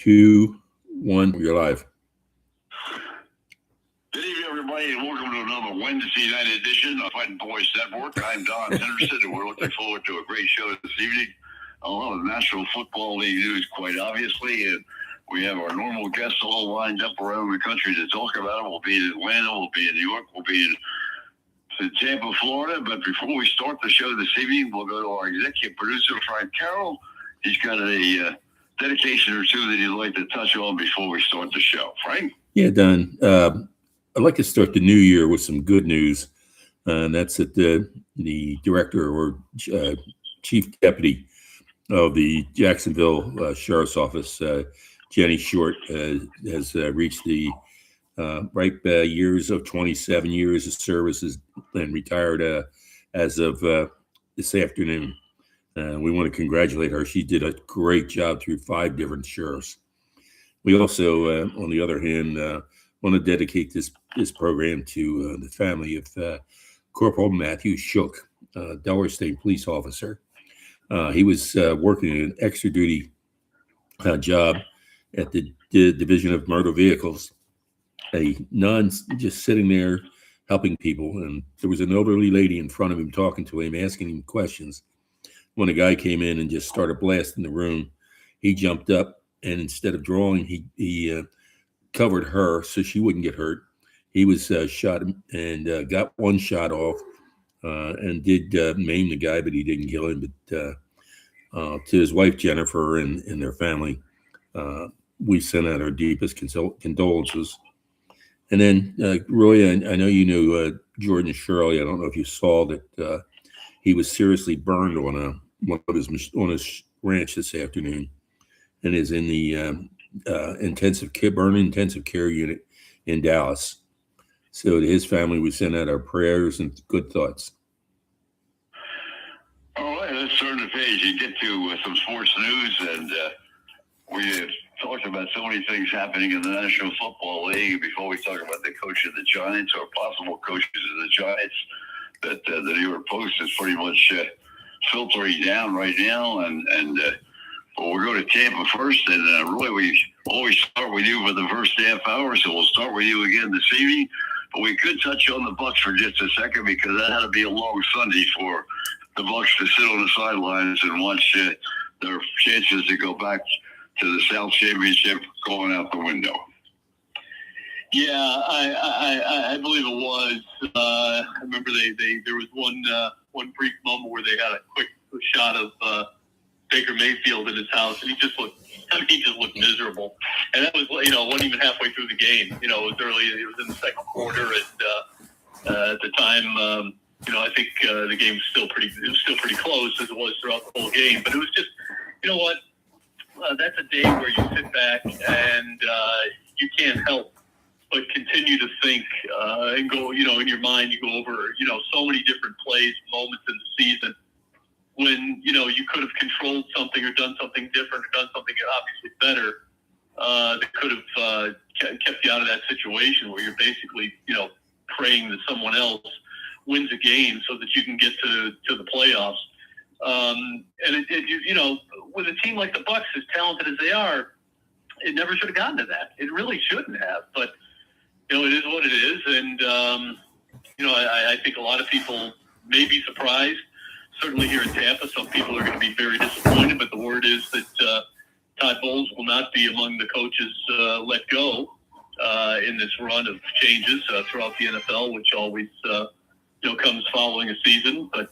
2, 1. You're live. Good evening, everybody, and welcome to another Wednesday night edition of Fightnwords Network. I'm Don Henderson, and we're looking forward to a great show this evening. A lot of National Football League news, quite obviously, and we have our normal guests all lined up around the country to talk about it. We'll be in Atlanta, we'll be in New York, we'll be in Tampa, Florida. But before we start the show this evening, we'll go to our executive producer, Frank Carroll. He's got a dedication or two that he'd like to touch on before we start the show. Frank? Yeah, Don. I'd like to start the new year with some good news, and that's that the director or chief deputy of the Jacksonville Sheriff's Office, Jenny Short, has reached the ripe years of 27 years of service and retired as of this afternoon. We want to congratulate her. She did a great job through 5 different sheriffs. We also, on the other hand, want to dedicate this program to the family of Corporal Matthew Shook, Delaware State police officer. He was working an extra duty job at the Division of Motor Vehicles, a nun just sitting there helping people. And there was an elderly lady in front of him talking to him, asking him questions. When a guy came in and just started blasting the room, he jumped up, and instead of drawing, he covered her so she wouldn't get hurt. He was shot and got one shot off and did maim the guy, but he didn't kill him. But to his wife, Jennifer, and their family, we send out our deepest condolences. And then, Roy, I know you knew Jordan Shirley. I don't know if you saw that he was seriously burned on his ranch this afternoon, and is in the intensive care unit in Dallas. So to his family, we send out our prayers and good thoughts. All right, let's turn the page and get to some sports news. And we have talked about so many things happening in the National Football League. Before we talk about the coach of the Giants or possible coaches of the Giants, that the New York Post is pretty much filtering down right now. But we'll go to Tampa first, and really we always start with you for the first half hour, so we'll start with you again this evening. But we could touch on the Bucs for just a second, because that had to be a long Sunday for the Bucs to sit on the sidelines and watch their chances to go back to the South Championship going out the window. Yeah, I believe it was. I remember there was one brief moment where they had a quick shot of Baker Mayfield in his house, and he just looked miserable. And that was, wasn't even halfway through the game. It was early. It was in the second quarter, and at the time, I think the game was still pretty close, as it was throughout the whole game. But it was just, that's a day where you sit back and you can't help but continue to think and go, in your mind, you go over, so many different plays, moments in the season when, you could have controlled something or done something different or done something obviously better that could have kept you out of that situation where you're basically, praying that someone else wins a game so that you can get to the playoffs. And with a team like the Bucs, as talented as they are, it never should have gotten to that. It really shouldn't have. But it is what it is, and I think a lot of people may be surprised. Certainly here in Tampa, some people are going to be very disappointed. But the word is that Todd Bowles will not be among the coaches let go in this run of changes throughout the NFL, which always comes following a season. But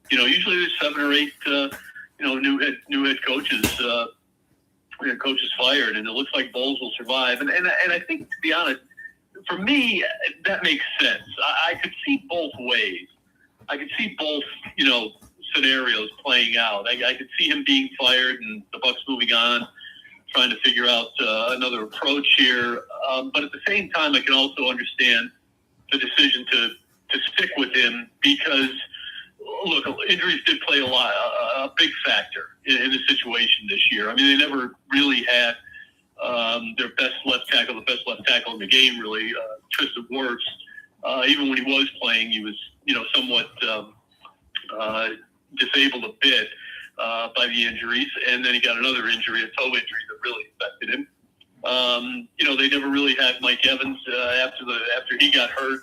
usually there's 7 or 8 new head coaches. Coaches fired, and it looks like Bowles will survive. And I think, to be honest, for me, that makes sense. I could see both ways. I could see both, scenarios playing out. I could see him being fired and the Bucs moving on, trying to figure out another approach here. But at the same time, I can also understand the decision to stick with him because, look, injuries did play a big factor in the situation this year. I mean, they never really had their best left tackle, the best left tackle in the game, really, Tristan Wirfs. Even when he was playing, he was, somewhat disabled a bit by the injuries. And then he got another injury, a toe injury that really affected him. They never really had Mike Evans after he got hurt.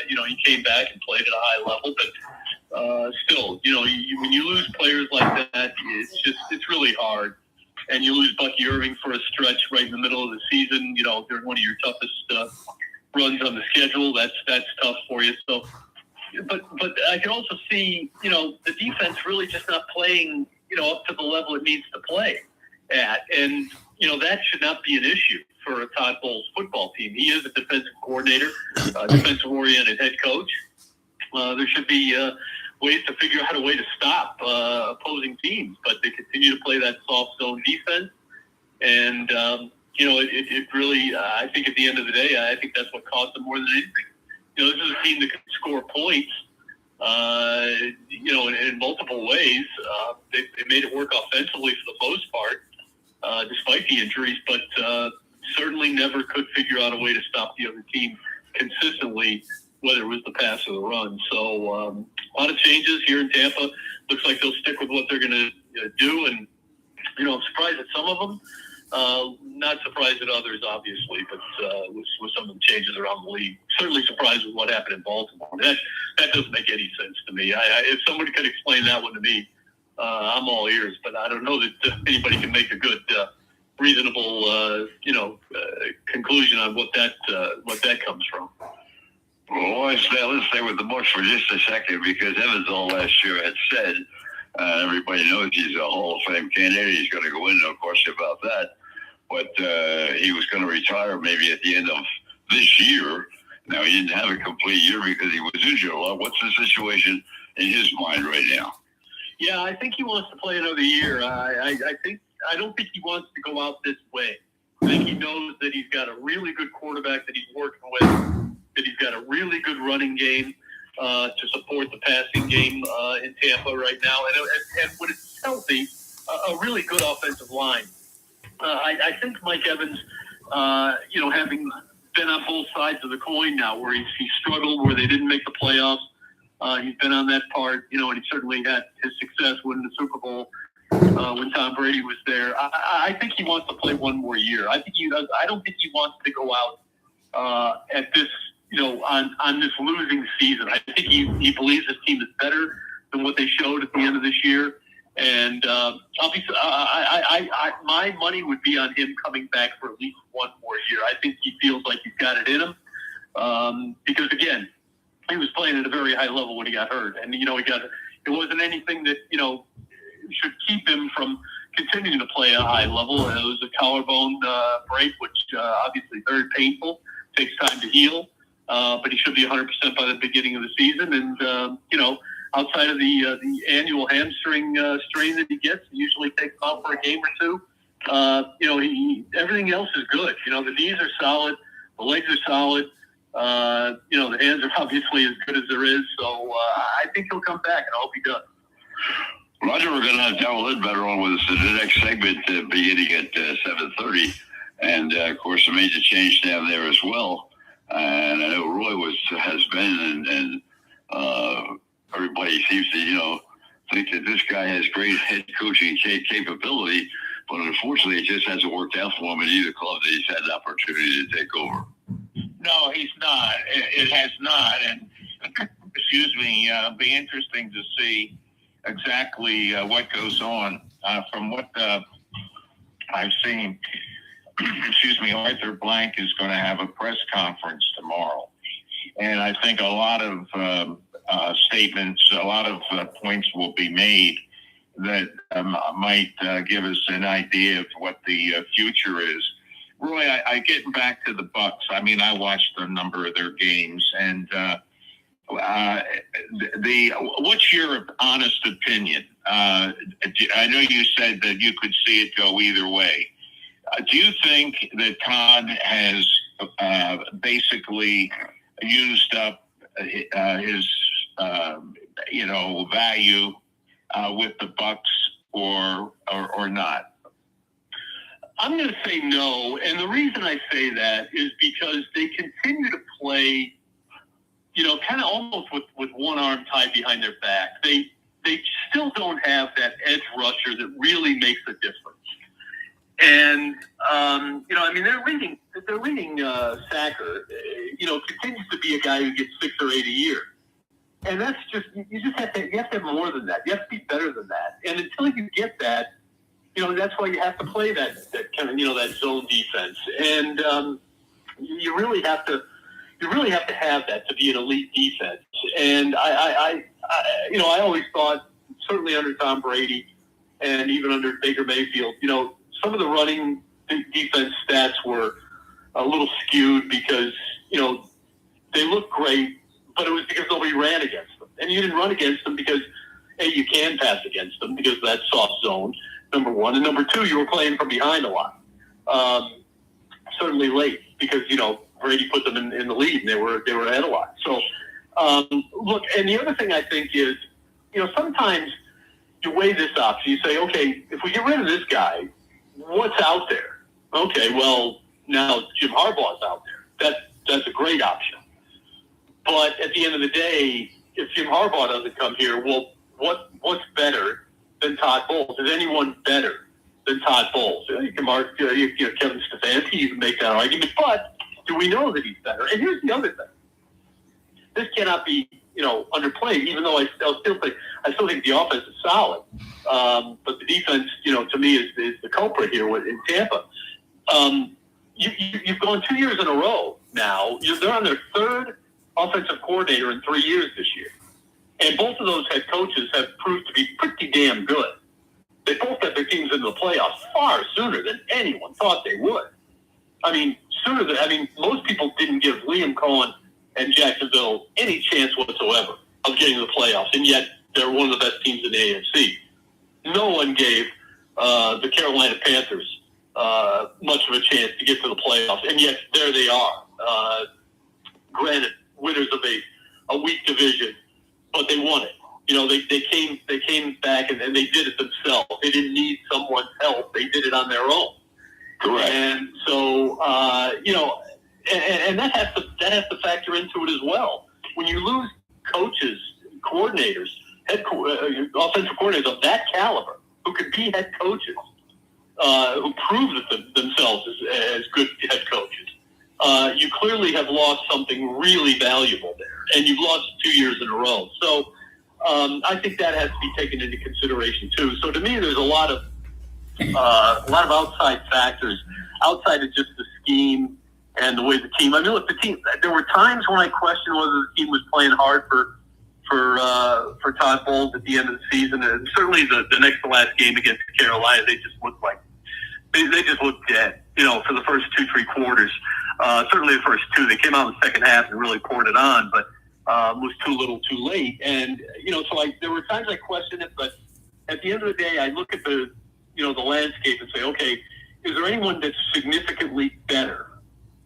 He came back and played at a high level, but still, when you lose players like that, it's really hard. And you lose Bucky Irving for a stretch right in the middle of the season, during one of your toughest runs on the schedule. That's tough for you. So, but I can also see, the defense really just not playing, up to the level it needs to play at. And, that should not be an issue for a Todd Bowles football team. He is a defensive coordinator, defensive-oriented head coach. There should be ways to figure out a way to stop opposing teams, but they continue to play that soft zone defense. And, it really, I think at the end of the day, I think that's what cost them more than anything. This is a team that can score points, in multiple ways. They made it work offensively for the most part, despite the injuries, but certainly never could figure out a way to stop the other team consistently, whether it was the pass or the run. So a lot of changes here in Tampa. Looks like they'll stick with what they're going to do. And, I'm surprised at some of them. Not surprised at others, obviously, but with some of the changes around the league. Certainly surprised with what happened in Baltimore. That doesn't make any sense to me. If somebody could explain that one to me, I'm all ears. But I don't know that anybody can make a good, reasonable, conclusion on what that comes from. Well, let's stay with the Bucs for just a second, because Evans all last year had said, everybody knows he's a Hall of Fame candidate. He's going to go in, no question about that. But he was going to retire maybe at the end of this year. Now, he didn't have a complete year because he was injured a lot. What's the situation in his mind right now? Yeah, I think he wants to play another year. I don't think he wants to go out this way. I think he knows that he's got a really good quarterback that he's working with, that he's got a really good running game to support the passing game in Tampa right now. And when it's healthy, a really good offensive line. I think Mike Evans, having been on both sides of the coin now, where he struggled, where they didn't make the playoffs, he's been on that part, and he certainly had his success winning the Super Bowl when Tom Brady was there. I think he wants to play one more year. I don't think he wants to go out at this, on this losing season. I think he believes his team is better than what they showed at the end of this year. And obviously, my money would be on him coming back for at least one more year. I think he feels like he's got it in him because, again, he was playing at a very high level when he got hurt. And, it wasn't anything that, should keep him from continuing to play at a high level. It was a collarbone break, which obviously very painful, takes time to heal. But he should be 100% by the beginning of the season. And, outside of the annual hamstring strain that he gets, he usually takes off for a game or two. Everything else is good. The knees are solid. The legs are solid. The hands are obviously as good as there is. So I think he'll come back, and I hope he does. Roger, we're going to have Darryl Lidbetter on with us in the next segment beginning at 7:30. And, of course, a major change down there as well. And I know Roy has been, and everybody seems to, think that this guy has great head coaching capability, but unfortunately it just hasn't worked out for him in either club that he's had the opportunity to take over. No, he's not. It has not. And, excuse me, it'll be interesting to see exactly what goes on. From what I've seen, excuse me, Arthur Blank is going to have a press conference tomorrow. And I think a lot of statements, a lot of points will be made that might give us an idea of what the future is. Roy, I get back to the Bucs. I mean, I watched a number of their games, and what's your honest opinion? I know you said that you could see it go either way. Do you think that Todd has basically used up his value with the Bucs or not? I'm going to say no, and the reason I say that is because they continue to play, kind of almost with one arm tied behind their back. They still don't have that edge rusher that really makes a difference. And their leading sacker, continues to be a guy who gets 6 or 8 a year. And that's just, you have to have more than that. You have to be better than that. And until you get that, that's why you have to play that kind of, that zone defense. And you really have to have that to be an elite defense. And I always thought, certainly under Tom Brady and even under Baker Mayfield, some of the running defense stats were a little skewed because, they looked great, but it was because nobody ran against them. And you didn't run against them because, A, you can pass against them because of that soft zone, number one. And number two, you were playing from behind a lot. Certainly late because, Brady put them in the lead and they were ahead a lot. So, look, and the other thing I think is, sometimes you weigh this option. You say, okay, if we get rid of this guy, what's out there? Okay, well, now Jim Harbaugh's out there. That's a great option. But at the end of the day, if Jim Harbaugh doesn't come here, well, what's better than Todd Bowles? Is anyone better than Todd Bowles? You can mark Kevin Stefanski, you can make that argument, but do we know that he's better? And here's the other thing. This cannot be, underplayed, even though I still think the offense is solid. But the defense, to me is the culprit here in Tampa. You've gone 2 years in a row now. They're on their third offensive coordinator in 3 years this year. And both of those head coaches have proved to be pretty damn good. They both got their teams into the playoffs far sooner than anyone thought they would. Most people didn't give Liam Cohen and Jacksonville any chance whatsoever of getting to the playoffs, and yet they're one of the best teams in the AFC. No one gave the Carolina Panthers much of a chance to get to the playoffs, and yet there they are. Granted, winners of a weak division, but they won it. They came back and they did it themselves. They didn't need someone's help. They did it on their own. Correct. And so, and that has to factor into it as well. When you lose coaches, coordinators, offensive coordinators of that caliber, who could be head coaches, who prove themselves as good head coaches, you clearly have lost something really valuable there, and you've lost 2 years in a row. So I think that has to be taken into consideration too. So to me, there's a lot of outside factors, outside of just the scheme and the way the team. Look, the team. There were times when I questioned whether the team was playing hard for Todd Bowles at the end of the season, and certainly the next to last game against Carolina, they just looked like they just looked dead. For the first 2-3 quarters. Certainly the first two. They came out in the second half and really poured it on, but was too little, too late. And so there were times I questioned it, but at the end of the day, I look at the landscape and say, okay, is there anyone that's significantly better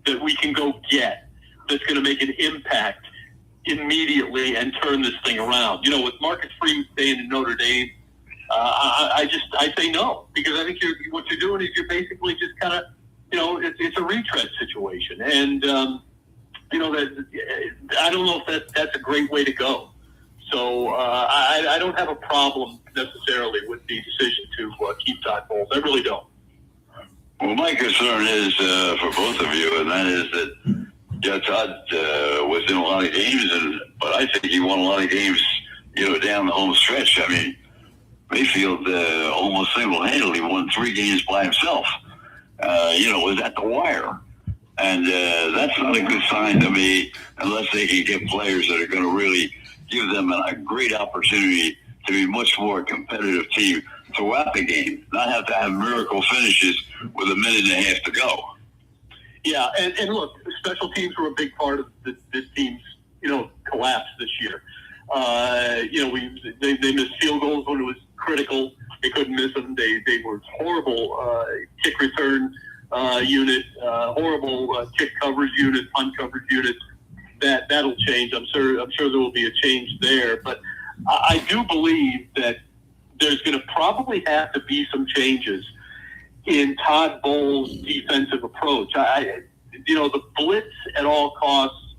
that we can go get that's going to make an impact immediately and turn this thing around? With Marcus Freeman staying in Notre Dame, I say no, because I think what you're doing is you're basically just kind of, it's a retread situation. And, I don't know if that's a great way to go. So I don't have a problem necessarily with the decision to keep Todd Bowles. I really don't. Well, my concern is for both of you, and that is that Todd was in a lot of games, but I think he won a lot of games, down the home stretch. Mayfield almost single-handedly won 3 games by himself. Was at the wire. And that's not a good sign to me unless they can get players that are going to really give them a great opportunity to be much more competitive team throughout the game, not have to have miracle finishes with a minute and a half to go. Yeah, and look, special teams were a big part of this team's, collapse this year. They missed field goals when it was critical. They couldn't miss them. They were horrible kick return unit, horrible kick coverage unit, punt coverage unit. That'll change. I'm sure there will be a change there. But I do believe that there's going to probably have to be some changes in Todd Bowles' defensive approach. The blitz at all costs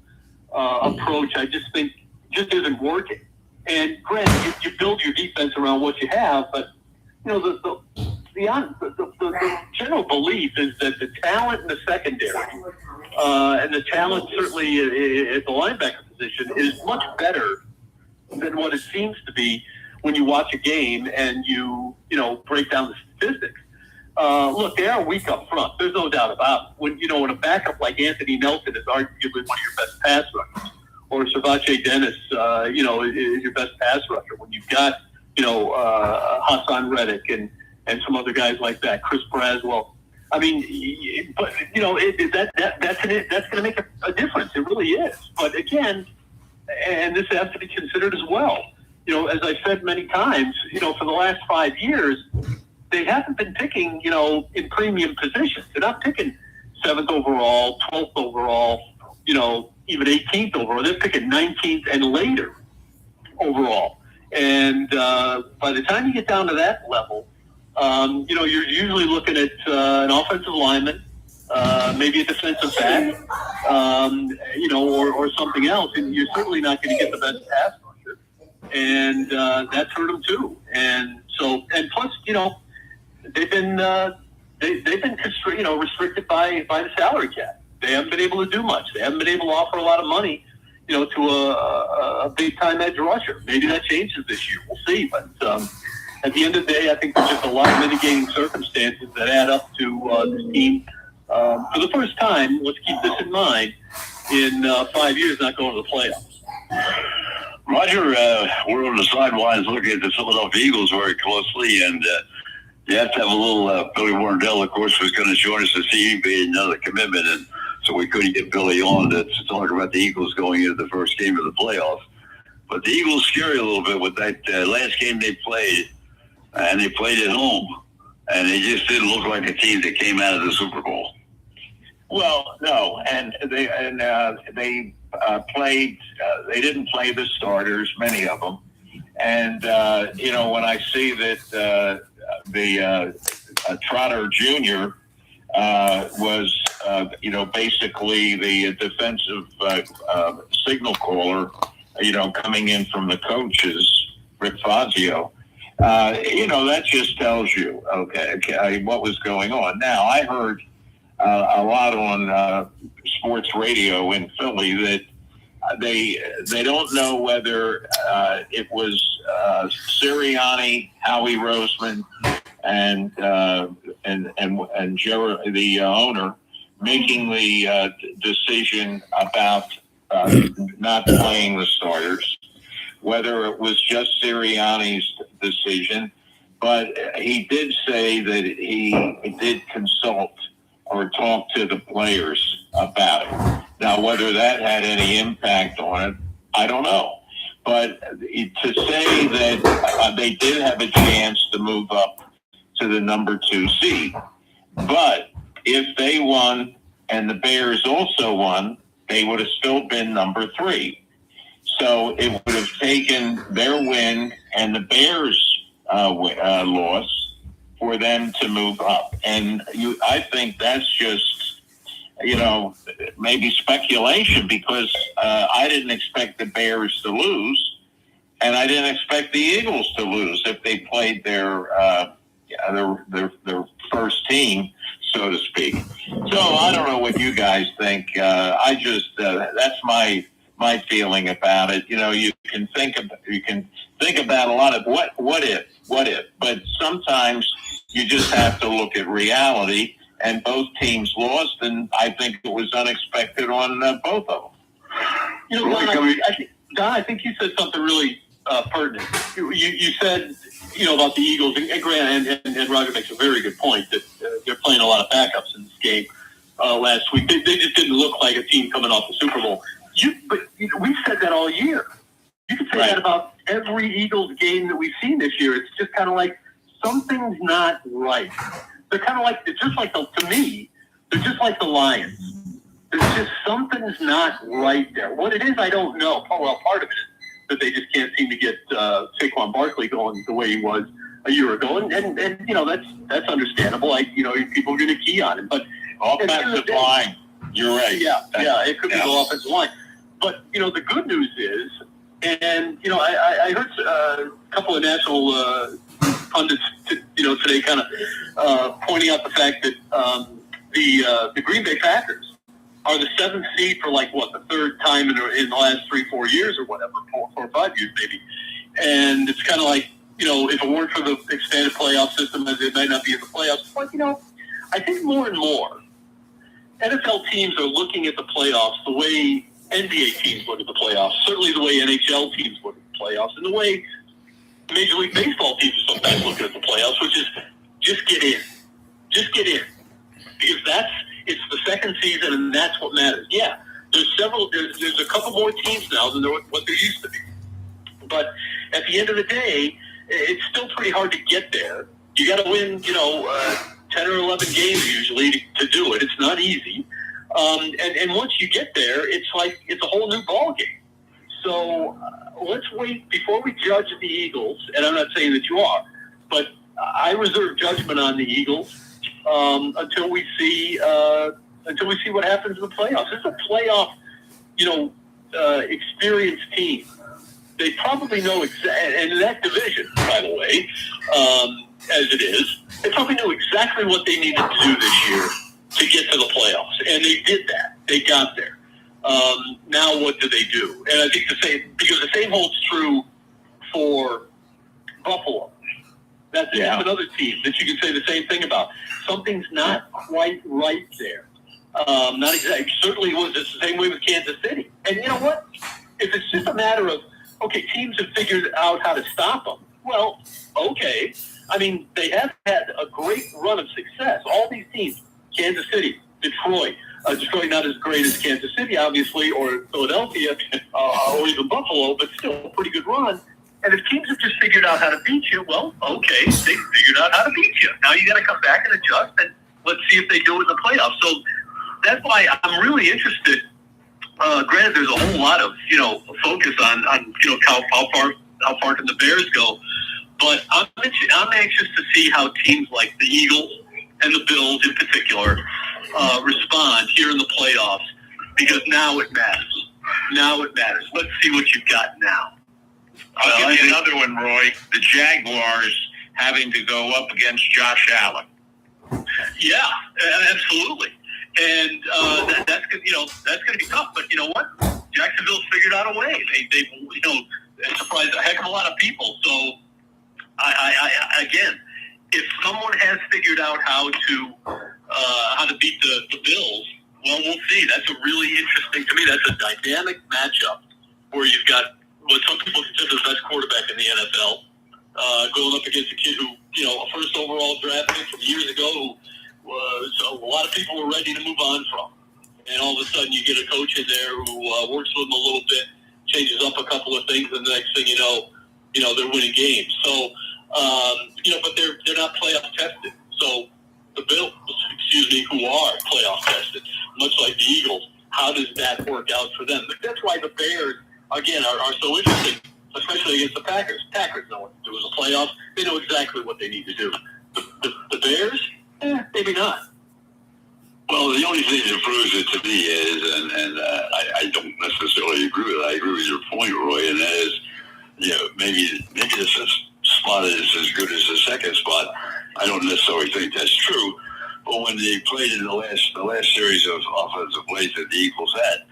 approach, I just think just isn't working. And granted, you build your defense around what you have, but the the general belief is that the talent in the secondary and the talent certainly at the linebacker position is much better than what it seems to be when you watch a game and you break down the statistics. Look, they are weak up front. There's no doubt about it. When a backup like Anthony Nelson is arguably one of your best pass rushers, or Servace Dennis, is your best pass rusher. When you've got, Hassan Reddick and some other guys like that, Chris Braswell. I mean, but that's going to make a difference. It really is. But again, and this has to be considered as well. As I've said many times, for the last 5 years, they haven't been picking, in premium positions. They're not picking 7th overall, 12th overall, even 18th overall. They're picking 19th and later overall. And by the time you get down to that level, you're usually looking at an offensive lineman, maybe a defensive back, or something else. And you're certainly not going to get the best pass rusher. And that's hurt them too. And so, and plus, they've been restricted by the salary cap. They haven't been able to do much. They haven't been able to offer a lot of money, to a big time edge rusher. Maybe that changes this year. We'll see. But at the end of the day, I think there's just a lot of mitigating circumstances that add up to this team. For the first time, let's keep this in mind, in 5 years not going to the playoffs. Roger, we're on the sidelines looking at the Philadelphia Eagles very closely, and you have to have a little Billy Warndell, of course, was going to join us this evening, be another commitment, and so we couldn't get Billy on to talk about the Eagles going into the first game of the playoffs. But the Eagles scare you a little bit with that last game they played, and they played at home, and they just didn't look like a team that came out of the Super Bowl. Well, no, and they played. They didn't play the starters, many of them, and when I see that Trotter Jr. Was basically the defensive signal caller, coming in from the coaches, Rick Fazio. That just tells you, okay, what was going on. Now, I heard a lot on sports radio in Philly that they don't know whether it was Sirianni, Howie Roseman, and Jerry, the owner, making the decision about not playing the starters, whether it was just Sirianni's decision. But he did say that he did consult or talk to the players about it. Now, whether that had any impact on it, I don't know. But to say that they did have a chance to move up to the number 2 seed, but if they won and the Bears also won, they would have still been number 3. So it would have taken their win and the Bears' loss for them to move up. And I think that's just, maybe speculation, because I didn't expect the Bears to lose, and I didn't expect the Eagles to lose if they played their first team, so to speak. So I don't know what you guys think. I just that's my feeling about it. You can think about a lot of what if, but sometimes you just have to look at reality. And both teams lost, and I think it was unexpected on both of them. Don, I think you said something really pertinent. You said, about the Eagles, and Grant and Roger makes a very good point that they're playing a lot of backups in this game last week. They just didn't look like a team coming off the Super Bowl. But we've said that all year. You could say that about every Eagles game that we've seen this year. It's just kind of like something's not right. They're kind of like, to me, they're just like the Lions. There's just something's not right there. What it is, I don't know. Well, part of it is that they just can't seem to get Saquon Barkley going the way he was a year ago. And that's understandable. People are going to key on him. But offensive line, you're right. Yeah, it could be the offensive line. But, the good news is, and, I heard a couple of national pundits, today kind of pointing out the fact that the Green Bay Packers are the 7th seed for the third time in the last 3-4 years or whatever, 4 or 5 years maybe. And it's kind of like, if it weren't for the expanded playoff system, they might not be in the playoffs. But, I think more and more NFL teams are looking at the playoffs the way NBA teams look at the playoffs, certainly the way NHL teams look at the playoffs, and the way Major League Baseball teams are sometimes looking at the playoffs, which is just get in. Just get in. Because it's the second season, and that's what matters. Yeah, there's a couple more teams now than what there used to be. But at the end of the day, it's still pretty hard to get there. You got to win, 10 or 11 games usually to do it. It's not easy. And once you get there, it's a whole new ball game. So let's wait before we judge the Eagles. And I'm not saying that you are, but I reserve judgment on the Eagles until we see what happens in the playoffs. It's a playoff, experienced team. They probably know and in that division, by the way, as it is, they probably knew exactly what they needed to do this year to get to the playoffs, and they did that. They got there. Now what do they do? And I think because the same holds true for Buffalo. That's another team that you can say the same thing about. Something's not quite right there. Not exactly. Certainly was the same way with Kansas City. And you know what? If it's just a matter of, okay, teams have figured out how to stop them. Well, okay. I mean, they have had a great run of success. All these teams, Kansas City, Detroit not as great as Kansas City, obviously, or Philadelphia, or even Buffalo, but still a pretty good run. And if teams have just figured out how to beat you, well, okay, they figured out how to beat you. Now you got to come back and adjust, and let's see if they do it in the playoffs. So that's why I'm really interested. Granted, there's a whole lot of focus on how far can the Bears go, but I'm anxious to see how teams like the Eagles and the Bills in particular respond here in the playoffs, because now it matters. Now it matters. Let's see what you've got now. I'll give you another one, Roy. The Jaguars having to go up against Josh Allen. Yeah, absolutely. And that's going to be tough. But you know what? Jacksonville's figured out a way. They surprised a heck of a lot of people. So, I again, if someone has figured out how to beat the Bills, well, we'll see. That's a really interesting, to me, that's a dynamic matchup where you've got what some people consider the best quarterback in the NFL going up against a kid who, a first overall draft pick from years ago who a lot of people were ready to move on from. And all of a sudden you get a coach in there who works with them a little bit, changes up a couple of things, and the next thing you know, they're winning games. So, but they're not playoff tested. So the Bills, who are playoff tested, much like the Eagles, how does that work out for them? But that's why the Bears, again, are so interesting, especially against the Packers. Packers know what to do in the playoffs. They know exactly what they need to do. The Bears, maybe not. Well, the only thing that proves it to me is, and I don't necessarily agree with it. I agree with your point, Roy, and that is, maybe this spot is as good as the second spot. I don't necessarily think that's true. But when they played in the last series of offensive plays that the Eagles had,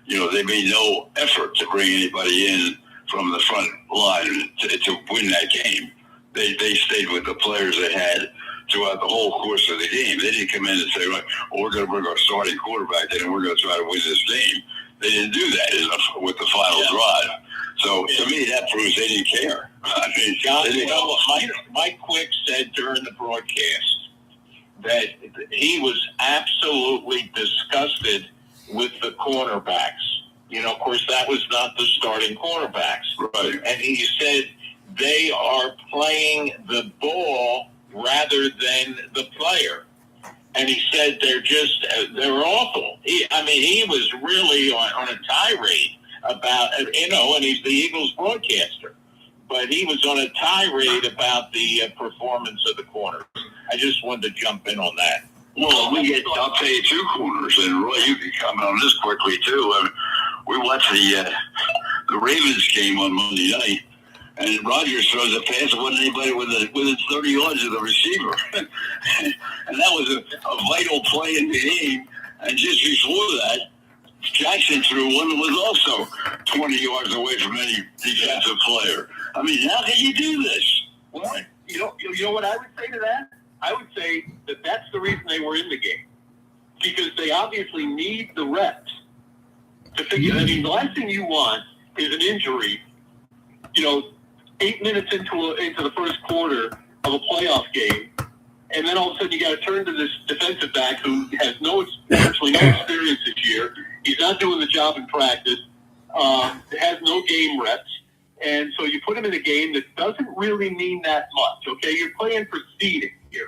they made no effort to bring anybody in from the front line to win that game. They stayed with the players they had throughout the whole course of the game. They didn't come in and say, well, we're going to bring our starting quarterback in and we're going to try to win this game. They didn't do that with the final drive. So to me, that proves they didn't care. I mean, Mike Quick said during the broadcast that he was absolutely disgusted with the cornerbacks. Of course, that was not the starting cornerbacks. Right. And he said they are playing the ball rather than the player. And he said they're awful. He was really on a tirade about, and he's the Eagles broadcaster. But he was on a tirade about the performance of the corners. I just wanted to jump in on that. Well, I'll tell you two corners, and Roy, you can comment on this quickly too. We watched the Ravens game on Monday night, and Rodgers throws a pass. There wasn't anybody within 30 yards of the receiver. And that was a vital play in the game. And just before that, Jackson threw one that was also 20 yards away from any defensive player. I mean, how can you do this? Well, you know what I would say to that? I would say that that's the reason they were in the game. Because they obviously need the reps to figure. I mean, the last thing you want is an injury, 8 minutes into the first quarter of a playoff game, and then all of a sudden you got to turn to this defensive back who has virtually no experience this year. He's not doing the job in practice, has no game reps, and so you put him in a game that doesn't really mean that much, okay? You're playing for seeding here.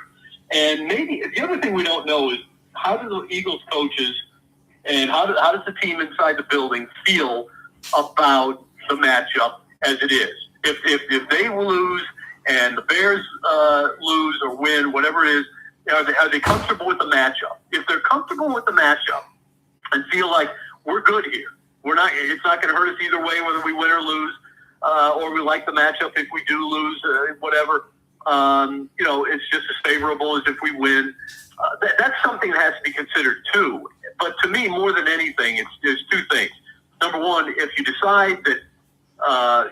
And maybe the other thing we don't know is how do the Eagles coaches and how does the team inside the building feel about the matchup as it is? If they lose and the Bears lose or win, whatever it is, are they comfortable with the matchup? If they're comfortable with the matchup and feel like we're good here, it's not going to hurt us either way whether we win or lose, or we like the matchup if we do lose, whatever. It's just as favorable as if we win. That's something that has to be considered too. But to me, more than anything, there's two things. Number one, if you decide that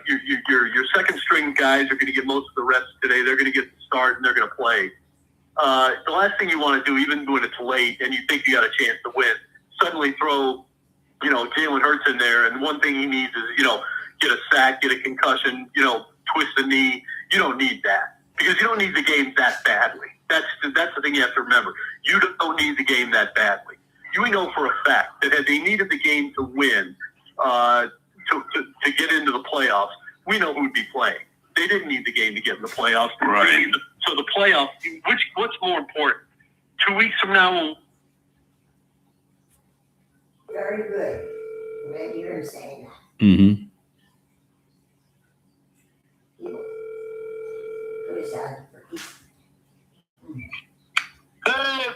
your second string guys are going to get most of the reps today, they're going to get the start and they're going to play. The last thing you want to do, even when it's late and you think you got a chance to win, suddenly throw, Jalen Hurts in there, and one thing he needs is, get a sack, get a concussion, twist the knee. You don't need that because you don't need the game that badly. That's the thing you have to remember. You don't need the game that badly. You know for a fact that if they needed the game to win, to get into the playoffs, we know who'd be playing. They didn't need the game to get in the playoffs. Right. So the playoffs, what's more important? 2 weeks from now, Very good. I'm glad you heard saying that. Mm-hmm. Put us out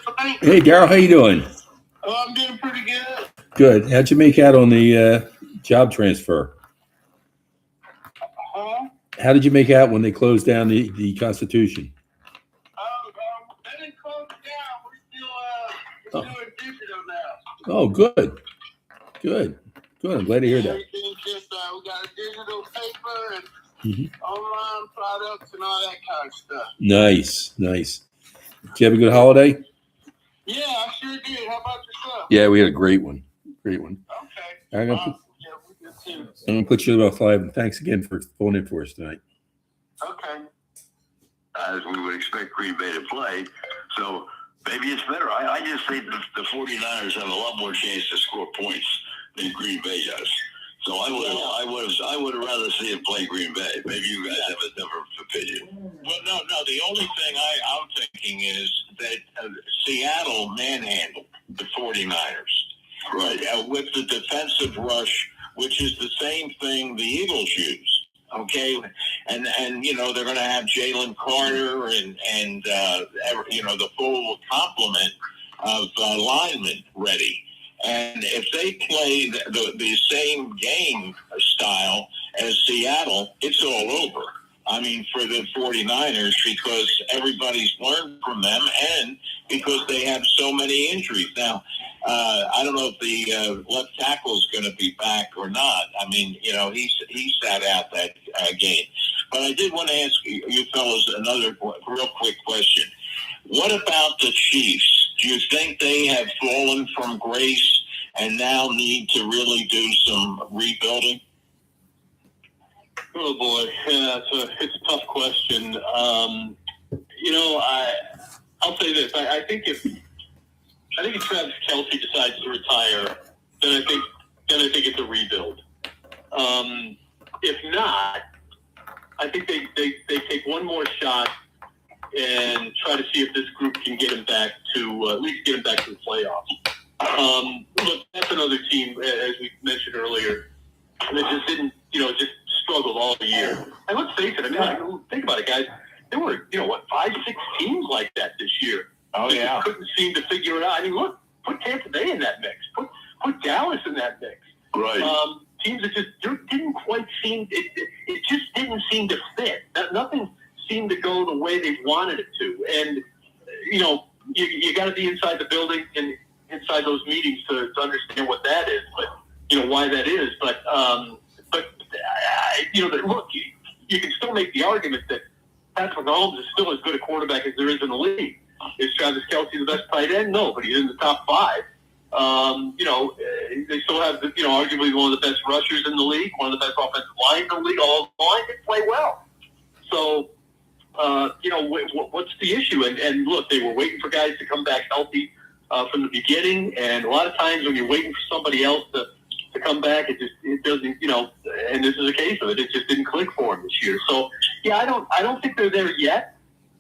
for Frank, Hey, Daryl, how you doing? I'm doing pretty good. Good. How'd you make out on the job transfer? Huh? How did you make out when they closed down the Constitution? They didn't close it down. We're still doing digital now. Oh, good. I'm glad to hear that. Everything's just, we got a digital paper and Mhm. online products and all that kind of stuff. Nice. Did you have a good holiday? Yeah, I sure did. How about yourself? Yeah, we had a great one. Okay. I'm Yeah, we did too. gonna put you about 5, and thanks again for pulling in for us tonight. Okay. As we would expect Green Bay to play. So maybe it's better. I just think the 49ers have a lot more chance to score points than Green Bay does. So I would have rather see it play Green Bay. Maybe you guys have a different opinion. Well, no. The only thing I'm thinking is that Seattle manhandled the 49ers. Right. With the defensive rush, which is the same thing the Eagles use. Okay, and they're going to have Jalen Carter and the full complement of linemen ready. And if they play the same game style as Seattle, it's all over. I mean, for the 49ers, because everybody's learned from them and because they have so many injuries. Now, I don't know if the left tackle is going to be back or not. I mean, he sat out that game. But I did want to ask you fellas another real quick question. What about the Chiefs? Do you think they have fallen from grace and now need to really do some rebuilding? Oh boy, yeah, it's a tough question. I'll say this: I think if Travis Kelce decides to retire, then I think it's a rebuild. If not, I think they take one more shot and try to see if this group can get him back to at least get him back to the playoffs. Look, that's another team, as we mentioned earlier, that just didn't, just struggled all year. And let's face it, I mean, think about it, guys. There were, 5, 6 teams like that this year. Oh, They yeah. just couldn't seem to figure it out. I mean, look, put Tampa Bay in that mix. Put Dallas in that mix. Right. Teams that just didn't quite seem. It just didn't seemed to fit. Nothing seemed to go the way they wanted it to. And, you got to be inside the building and inside those meetings to understand what that is, but, why that is. But look, you can still make the argument that Patrick Mahomes is still as good a quarterback as there is in the league. Is Travis Kelce the best tight end? No, but he's in the top 5. They still have, arguably one of the best rushers in the league, one of the best offensive lines in the league. All the line, they play well. So, what's the issue? And look, they were waiting for guys to come back healthy from the beginning. And a lot of times when you're waiting for somebody else to come back, it doesn't, and this is a case of it. It just didn't click for him this year. So, yeah, I don't think they're there yet,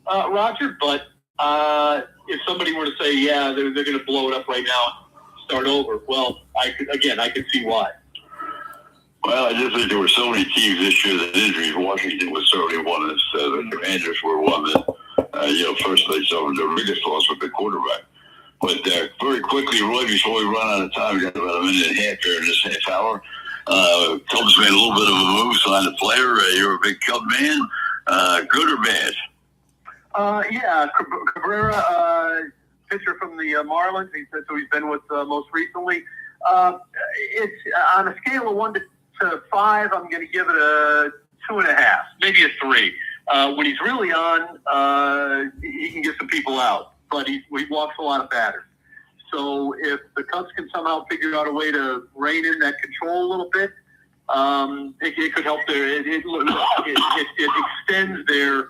Roger. But if somebody were to say, yeah, they're going to blow it up right now, start over, well, I could see why. Well, I just think there were so many teams this year that injuries. Washington was certainly one of the Commanders were one that, first they suffered their biggest loss with the quarterback. But very quickly, Roy, before we run out of time, we got about a minute and a half here in this half hour. Cubs made a little bit of a move, signed a player. You're a big Cub man. Good or bad? Yeah, Cabrera, pitcher from the Marlins. So he's been with most recently. It's on a scale of 1 to 5. I'm going to give it a 2.5, maybe a 3. When he's really on, he can get some people out, but he walks a lot of batters. So if the Cubs can somehow figure out a way to rein in that control a little bit, it could help it extends their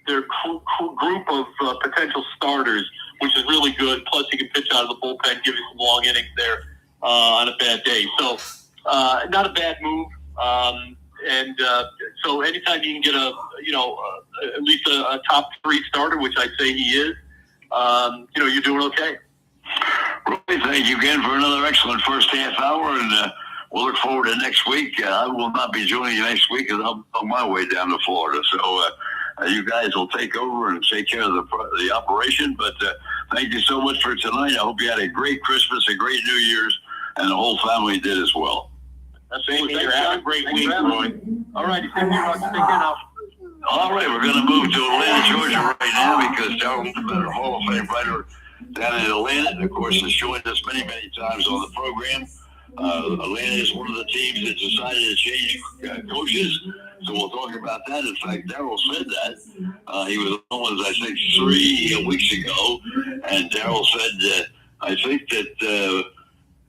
group of potential starters, which is really good. Plus, he can pitch out of the bullpen, give you some long innings there on a bad day. So, not a bad move. So, anytime you can get at least a top 3 starter, which I'd say he is, you're doing okay. Roy, thank you again for another excellent first half hour, and we'll look forward to next week. I will not be joining you next week because I'm on my way down to Florida. So you guys will take over and take care of the operation. But thank you so much for tonight. I hope you had a great Christmas, a great New Year's, and the whole family did as well. Same here. Have a great week, Roy. All right. Take care now. All right, we're going to move to Atlanta, Georgia right now because Darryl Woodman, a Hall of Fame writer down in Atlanta, and of course has joined us many, many times on the program. Atlanta is one of the teams that decided to change coaches, so we'll talk about that. In fact, Darryl said that. He was on, I think, 3 weeks ago, and Darryl said, I think that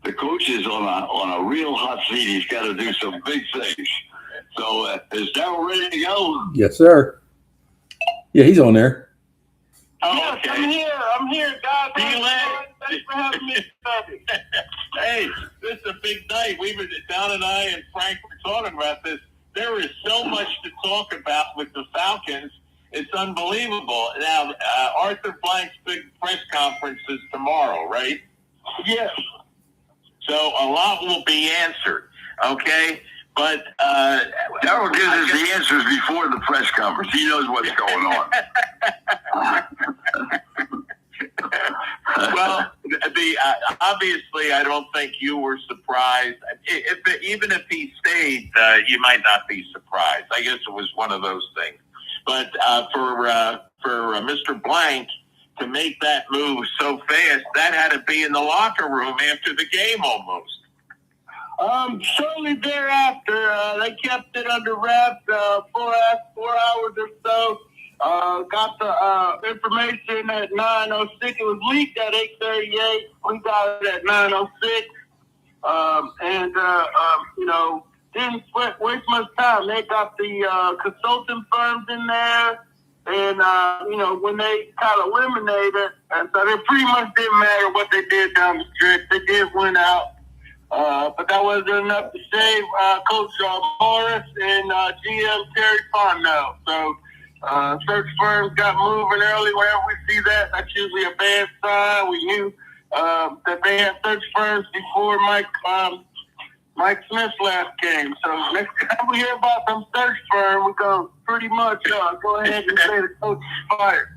the coach is on a real hot seat. He's got to do some big things. So is Darryl ready to go? Yes, sir. Yeah, he's on there. Oh, Yes, okay. I'm here, guys. Thanks for having me. Hey, this is a big night. Don and I and Frank were talking about this. There is so much to talk about with the Falcons. It's unbelievable. Now, Arthur Blank's big press conference is tomorrow, right? Yes. So a lot will be answered, okay? But Darryl gives us the answers before the press conference. He knows what's going on. Well, obviously, I don't think you were surprised. Even if he stayed, you might not be surprised. I guess it was one of those things. But for Mr. Blank to make that move so fast, that had to be in the locker room after the game almost. Shortly thereafter, they kept it under wraps 4 hours or so. Got the information at 9:06. It was leaked at 8:38. We got it at 9:06. Didn't waste much time. They got the consulting firms in there. And, when they kind of eliminated, and so it pretty much didn't matter what they did down the stretch. They did win out. But that wasn't enough to save Coach Morris and GM Terry Fontenot. So search firms got moving early. Whenever we see that, that's usually a bad sign. We knew that they had search firms before Mike Smith's last game. So next time we hear about some search firm, we're going to pretty much go ahead and say the coach is fired.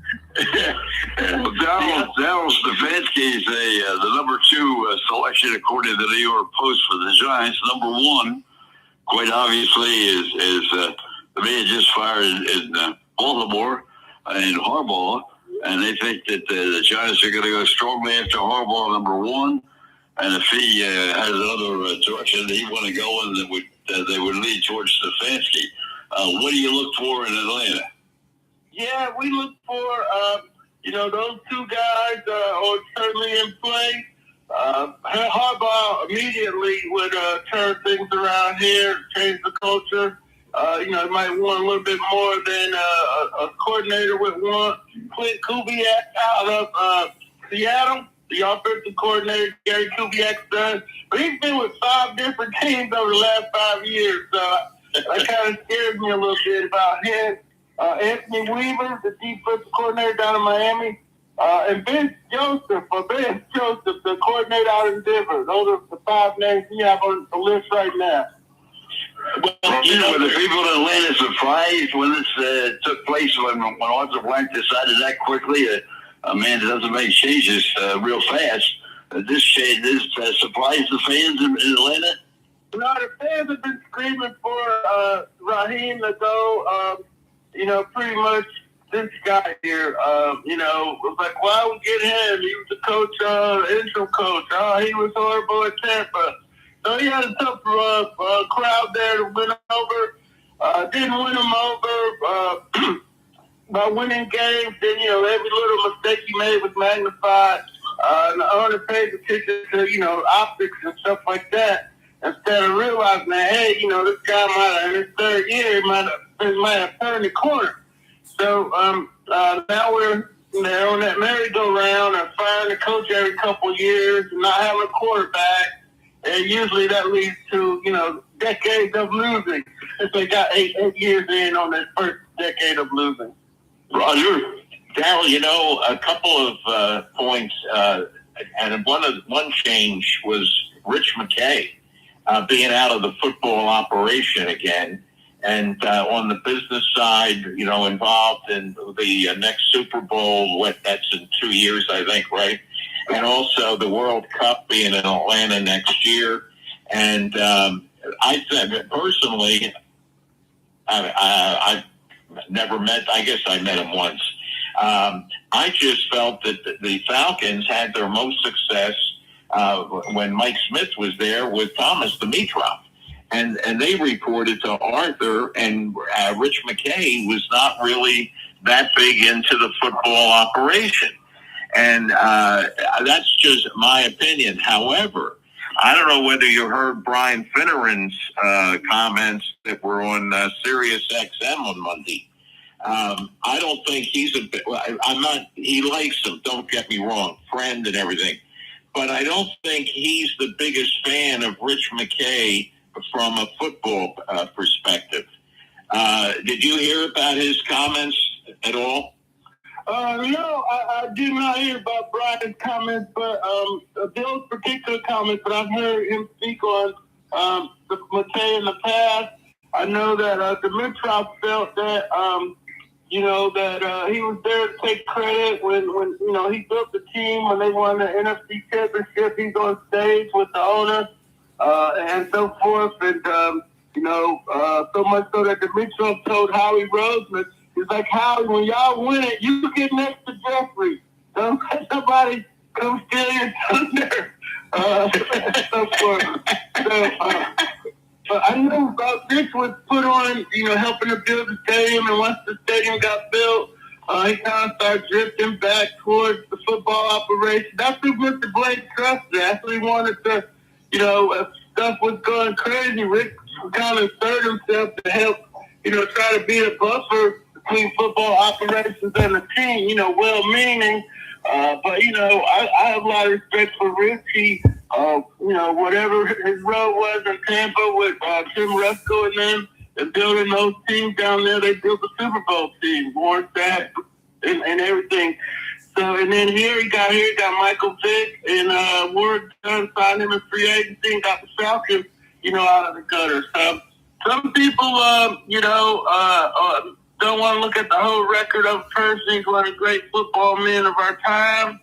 Darryl Stefanski is the number 2 selection according to the New York Post for the Giants. Number 1 quite obviously, is the man just fired in Baltimore and Harbaugh, and they think that the Giants are going to go strongly after Harbaugh, number one. And if he has another direction that he want to go in, they would lead towards Stefanski. What do you look for in Atlanta? Yeah, we look for, those two guys are certainly in play. Harbaugh immediately would turn things around here, change the culture. He might want a little bit more than a coordinator would want. Clint Kubiak out of Seattle, the offensive coordinator, Gary Kubiak's done. But he's been with 5 different teams over the last 5 years. So that kind of scares me a little bit about him. Anthony Weaver, the defensive coordinator down in Miami, and Vince Joseph, the coordinator out in Denver. Those are the 5 names we have on the list right now. Well, were the people in Atlanta surprised when this took place, when Arthur Blank decided that quickly? A man that doesn't make changes real fast. This surprised the fans in Atlanta? No, the fans have been screaming for Raheem to go. Pretty much this guy here. Was like, why would we get him? He was the coach, interim coach. He was horrible at Tampa. So he had a tough crowd there to win over. Didn't win them over by winning games. Then, every little mistake he made was magnified. And the owner paid attention to, optics and stuff like that. Instead of realizing that, hey, this guy might have, in his 3rd year, might have turned the corner. So now we're on that merry-go-round and firing the coach every couple of years and not having a quarterback. And usually that leads to, decades of losing. If they got 8 years in on that first decade of losing. Roger? Darryl, a couple of points, and one change was Rich McKay being out of the football operation again, and on the business side, involved in the next Super Bowl. That's in 2 years, I think, right? And also the World Cup being in Atlanta next year. And I think personally, I've never met. I guess I met him once. I just felt that the Falcons had their most success when Mike Smith was there with Thomas Dimitroff. And they reported to Arthur, and Rich McKay was not really that big into the football operation. And that's just my opinion. However, I don't know whether you heard Brian Finneran's comments that were on Sirius XM on Monday. I don't think he likes him, don't get me wrong, friend and everything. But I don't think he's the biggest fan of Rich McKay from a football perspective. Did you hear about his comments at all? No, I did not hear about Brian's comments, but those particular comments, but I've heard him speak on the McKay in the past. I know that Dimitroff felt that, that he was there to take credit when he built the team, when they won the NFC Championship. He's on stage with the owner and so forth. And, so much so that Dimitroff told Howie Roseman, he's like, Howie, when y'all win it, you get next to Jeffrey. Don't let somebody come steal your thunder. So forth. So, I knew Rich was put on, helping to build the stadium, and once the stadium got built, he kind of started drifting back towards the football operation. That's what Mr. Blake trusted. That's what he wanted to, if stuff was going crazy, Rick kind of asserted himself to help, try to be a buffer between football operations and the team, well-meaning. But, I have a lot of respect for Rich. He, whatever his role was in Tampa with Tim Rusko and them, and building those teams down there, they built the Super Bowl team, Warren Sapp and everything. So, and then he got Michael Vick, and Warren Dunn signed him in free agency and got the Falcons, out of the gutter. So, some people, don't want to look at the whole record of a person. He's one of the great football men of our time.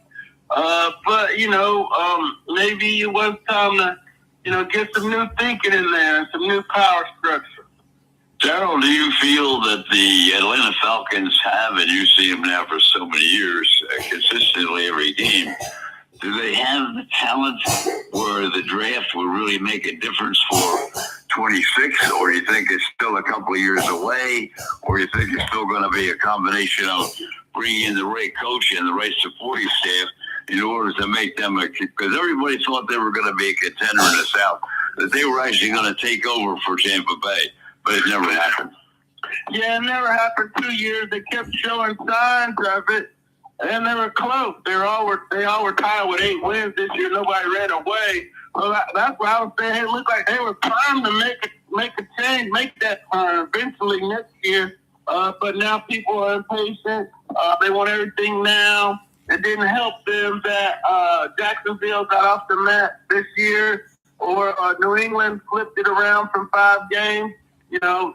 But, maybe it was time to, get some new thinking in there and some new power structure. Darryl, do you feel that the Atlanta Falcons have, and you see them now for so many years, consistently every game, do they have the talent where the draft will really make a difference for 26, or do you think it's still a couple of years away, or do you think it's still going to be a combination of bringing in the right coach and the right supporting staff in order to make them because everybody thought they were going to be a contender in the South, that they were actually going to take over for Tampa Bay, but it never happened. Yeah, it never happened 2 years. They kept showing signs of it, and they were close. They all were tied with 8 wins this year. Nobody ran away. So that's why I was saying it looked like they were primed to make a change, make that eventually next year. But now people are impatient. They want everything now. It didn't help them that Jacksonville got off the mat this year, or New England flipped it around from 5 games. So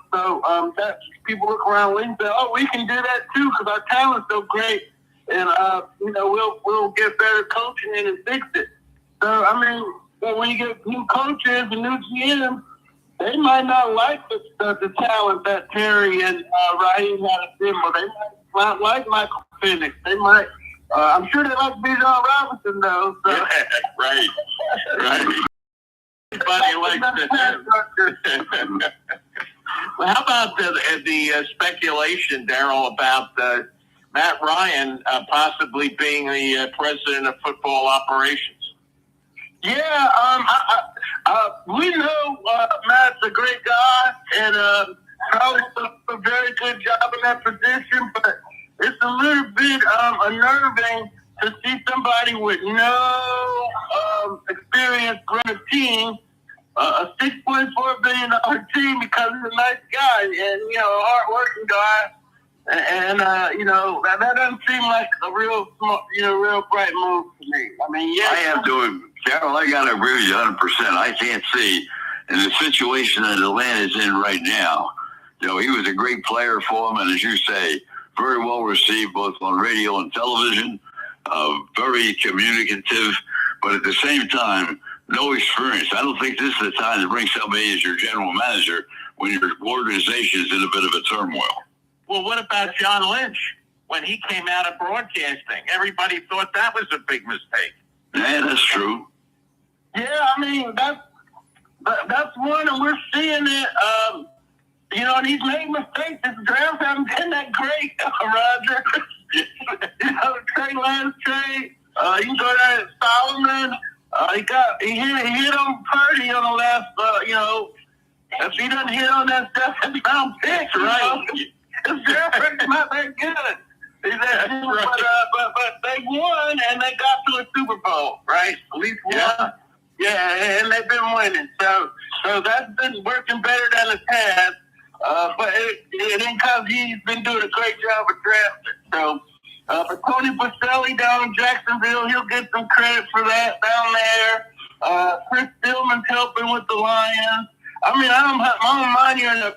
that people look around the league and say, "Oh, we can do that too because our talent's so great, and we'll get better coaching in and fix it." So I mean, when you get new coaches and new GMs, they might not like the talent that Terry and Raheem had assembled. They might not like Michael Penix. They might. I'm sure they like Bijan Robinson though. So. Yeah, right. Everybody likes that. Well, how about the speculation, Darryl, about Matt Ryan possibly being the president of football operations? Yeah, we know Matt's a great guy and probably does a very good job in that position, but it's a little bit unnerving to see somebody with no experience run a team, a $6.4 billion team, because he's a nice guy and, a hard-working guy. And that doesn't seem like a real bright move to me. I mean, yeah. I am doing, Darryl, I got to agree with you 100%. I can't see, in the situation that Atlanta's in right now, he was a great player for them, and as you say, very well received both on radio and television, very communicative, but at the same time, no experience. I don't think this is the time to bring somebody as your general manager when your organization is in a bit of a turmoil. Well, what about John Lynch? When he came out of broadcasting, everybody thought that was a big mistake. Yeah, that's true. Yeah, I mean, that's one, and we're seeing it. And he's made mistakes. His drafts haven't been that great, Roger. Trey Lance trade. You can go down to Solomon. He hit on Purdy on the last. If he doesn't hit on that 7th-round pick, right? His draft not that good. But they won and they got to a Super Bowl, right? At least one. Yeah, and they've been winning. So that's been working better than it has. But it ain't because he's been doing a great job of drafting. So, but Tony Baselli down in Jacksonville, he'll get some credit for that down there. Chris Stillman's helping with the Lions. I mean, I don't mind you in the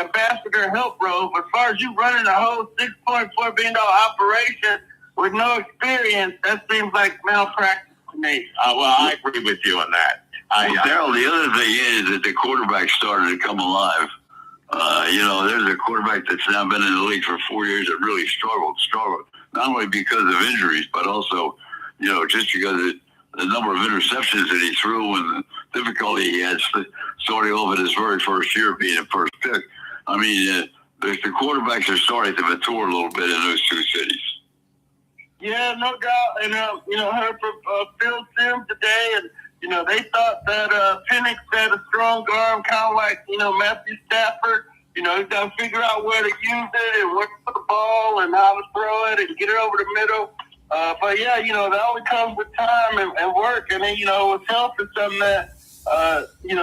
ambassador help role, but as far as you running a whole $6.4 billion operation with no experience, that seems like malpractice to me. Well, I agree with you on that. Darryl, the other thing is that the quarterback started to come alive. There's a quarterback that's now been in the league for 4 years that really struggled, not only because of injuries, but also, just because of the number of interceptions that he threw and the difficulty he had starting off in his very first year being a first pick. I mean, the quarterbacks are starting to mature a little bit in those two cities. Yeah, no doubt. And, heard from Phil Simms today, and, they thought that Penix had a strong arm, kind of like, Matthew Stafford. He's got to figure out where to use it and where to put the ball and how to throw it and get it over the middle. But, yeah, that only comes with time and work. And then, with health is something that,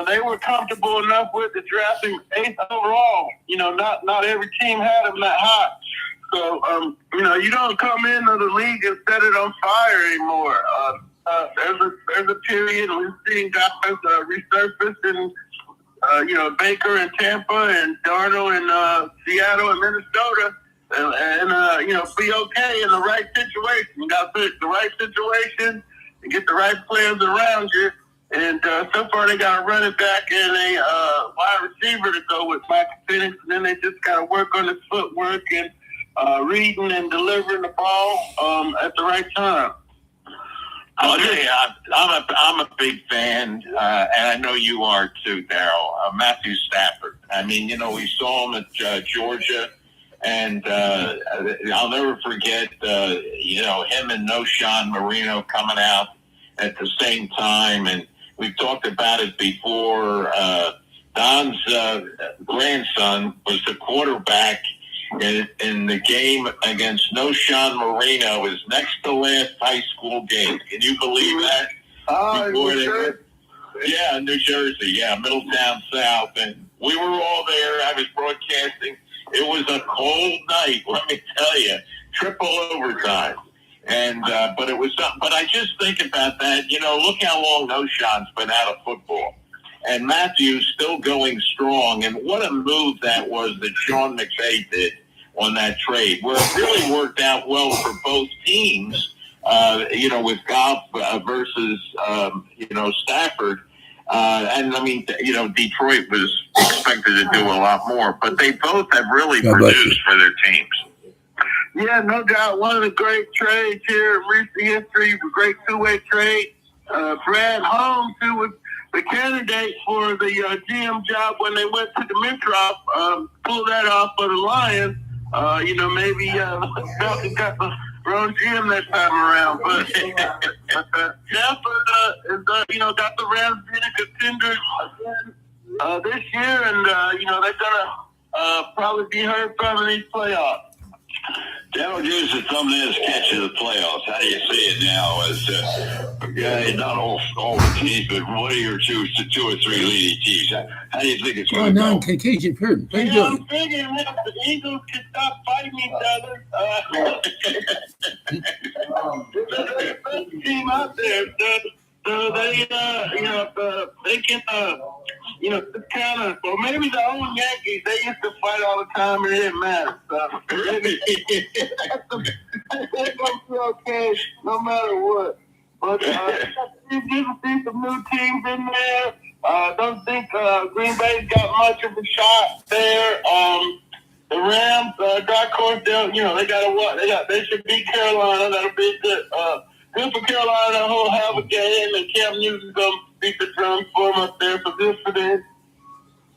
they were comfortable enough with the drafting 8th overall. Not every team had them that high. So, you don't come into the league and set it on fire anymore. There's a period we've seen guys resurface in, Baker in Tampa and Darnold in Seattle and Minnesota and be okay in the right situation. You got to put the right situation and get the right players around you. And so far they got a running back and a wide receiver to go with Michael Penix. And then they just got to work on his footwork and reading and delivering the ball at the right time. I'll tell you, I'm a big fan, and I know you are too, Daryl. Matthew Stafford. I mean, we saw him at Georgia, and I'll never forget, him and Noshan Marino coming out at the same time. And we've talked about it before. Don's grandson was the quarterback in the game against Noshan Marino, his next to last high school game. Can you believe that? Yeah, New Jersey. Yeah, Middletown South. And we were all there. I was broadcasting. It was a cold night, let me tell you. Triple overtime. And but it was something. But I just think about that. Look how long Noshan's been out of football. And Matthew's still going strong. And what a move that was that Sean McVay did on that trade, where it really worked out well for both teams, with Goff versus, Stafford. And, I mean, Detroit was expected to do a lot more. But they both have really produced for their teams. Yeah, no doubt. One of the great trades here in recent history, a great two-way trade. Brad Holmes, who was the candidate for the GM job when they went to the Mintroff, pulled that off for the Lions. Maybe Falcon got the wrong GM that time around. But Stafford got the Rams being a contender this year, and they're gonna probably be heard from in these playoffs. Daryl gives the thumbnails catch of the playoffs. How do you see it now? As not all the teams, but one of your two or three leading teams. How do you think it's going to go? KJ, Purden. I'm figuring if the Eagles can stop fighting each other, they're the best team out there. So they can, kind of, or maybe the old Yankees, they used to fight all the time and it didn't matter. So they're going to be okay no matter what. But you can see some new teams in there. Don't think Green Bay's got much of a shot there. The Rams, dark horse, they should beat Carolina. That'll be good. Good for Carolina. Who'll have a game, and Cam Newton's going to beat the drums for them up there. So good for them.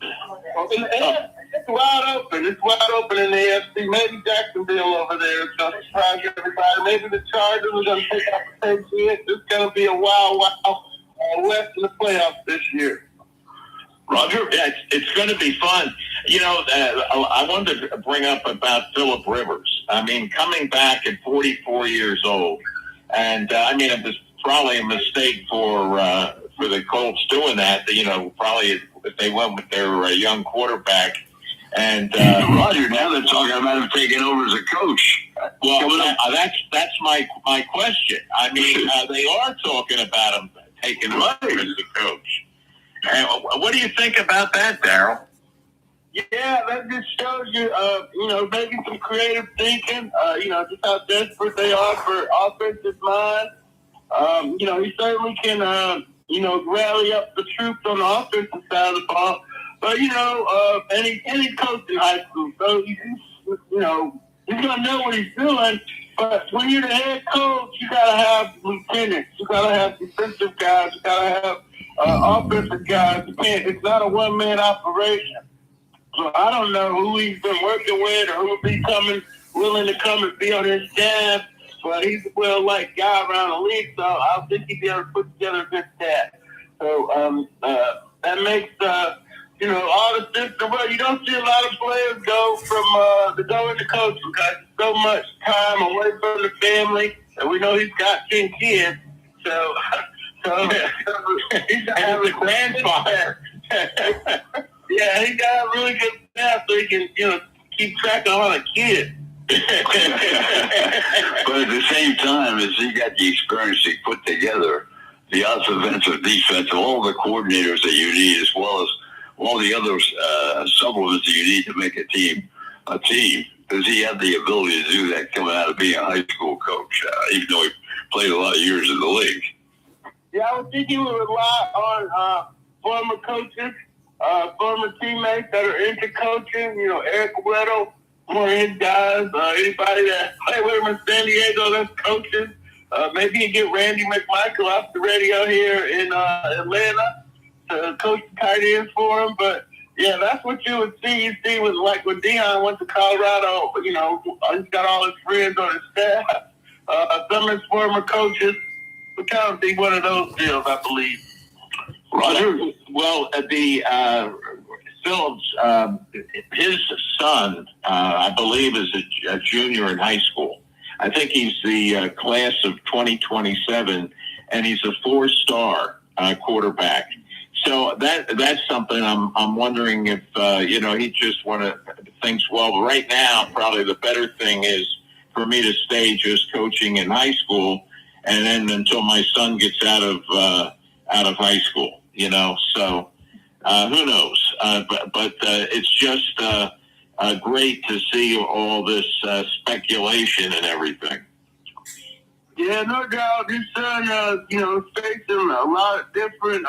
It's wide open. It's wide open in the AFC. Maybe Jacksonville over there is going to surprise everybody. Maybe the Chargers are going to take out the Patriots. It's going to be a wild West in the playoffs this year. Roger, yeah, it's going to be fun. I wanted to bring up about Phillip Rivers. I mean, coming back at 44 years old. And, it was probably a mistake for the Colts doing that. Probably if they went with their young quarterback. And Roger, now they're talking about him taking over as a coach. Well, that's my question. I mean, they are talking about him taking over as a coach. And what do you think about that, Daryl? Yeah, that just shows you, maybe some creative thinking, just how desperate they are for offensive mind. He certainly can, rally up the troops on the offensive side of the ball. But, any coach in high school, so, he's going to know what he's doing. But when you're the head coach, you got to have lieutenants. You got to have defensive guys. You got to have offensive guys. It's not a one-man operation. So I don't know who he's been working with or who will be willing to come and be on his staff, but he's a well-liked guy around the league, so I think he'd be able to put together a good staff. So that makes, all the system. Well, you don't see a lot of players go into coaching because so much time away from the family, and we know he's got 10 kids, so he's got a grandfather. Yeah, he got a really good staff so he can, keep track of all the kids. But at the same time, as he got the experience he put together, the offensive, defensive, all the coordinators that you need, as well as all the other supplements that you need to make a team. Does he have the ability to do that coming out of being a high school coach, even though he played a lot of years in the league? I would think he would rely on former coaches, former teammates that are into coaching. Eric Weddle, one of his guys. Anybody that played with him in San Diego that's coaching. Maybe you get Randy McMichael off the radio here in Atlanta to coach the tight ends for him. But yeah, that's what you would see. You see when Deion went to Colorado, he's got all his friends on his staff, some of his former coaches. We kind of think one of those deals, I believe. Roger? Well, Phillips, his son, I believe, is a junior in high school. I think he's the class of 2027, and he's a 4-star quarterback. So that's something I'm wondering if he just thinks, well, right now probably the better thing is for me to stay just coaching in high school, and then until my son gets out of high school, So who knows? But it's just great to see all this speculation and everything. Yeah, no doubt. His son, facing a lot of different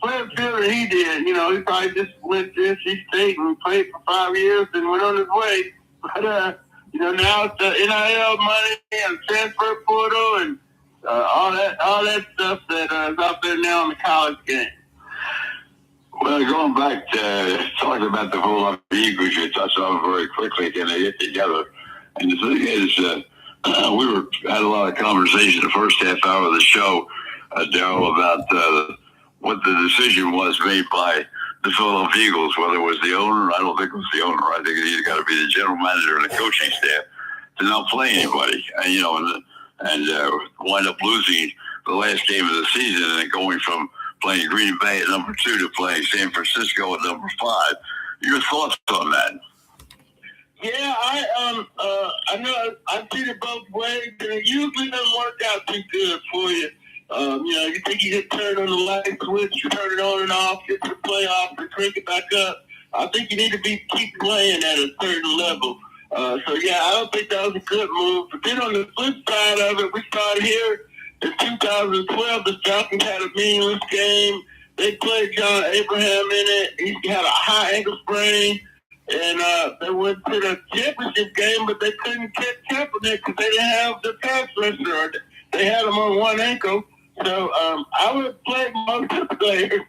playing field than he did. He probably just went to NC State and played for 5 years and went on his way. But now it's the NIL money and transfer portal and all that stuff that is out there now in the college game. Well, going back to talking about the whole Eagles, you touched on very quickly. Can they get together? And the thing is, we had a lot of conversation the first half hour of the show, Daryl, about what the decision was made by the Philadelphia Eagles, whether it was the owner. I don't think it was the owner. I think it either got to be the general manager and the coaching staff to not play anybody, and wind up losing the last game of the season and then going from playing Green Bay at number 2 to playing San Francisco at number 5. Your thoughts on that? Yeah, I know I've seen it both ways, and it usually doesn't work out too good for you. You think you can turn on the light switch, you turn it on and off, get to the playoffs, and crank it back up. I think you need to keep playing at a certain level. I don't think that was a good move. But then on the flip side of it, we started here in 2012. The Falcons had a meaningless game. They played John Abraham in it. He had a high ankle sprain. And they went to the championship game, but they couldn't catch Kaepernick because they didn't have the pass rusher. They had him on one ankle. So I would have played most of the players.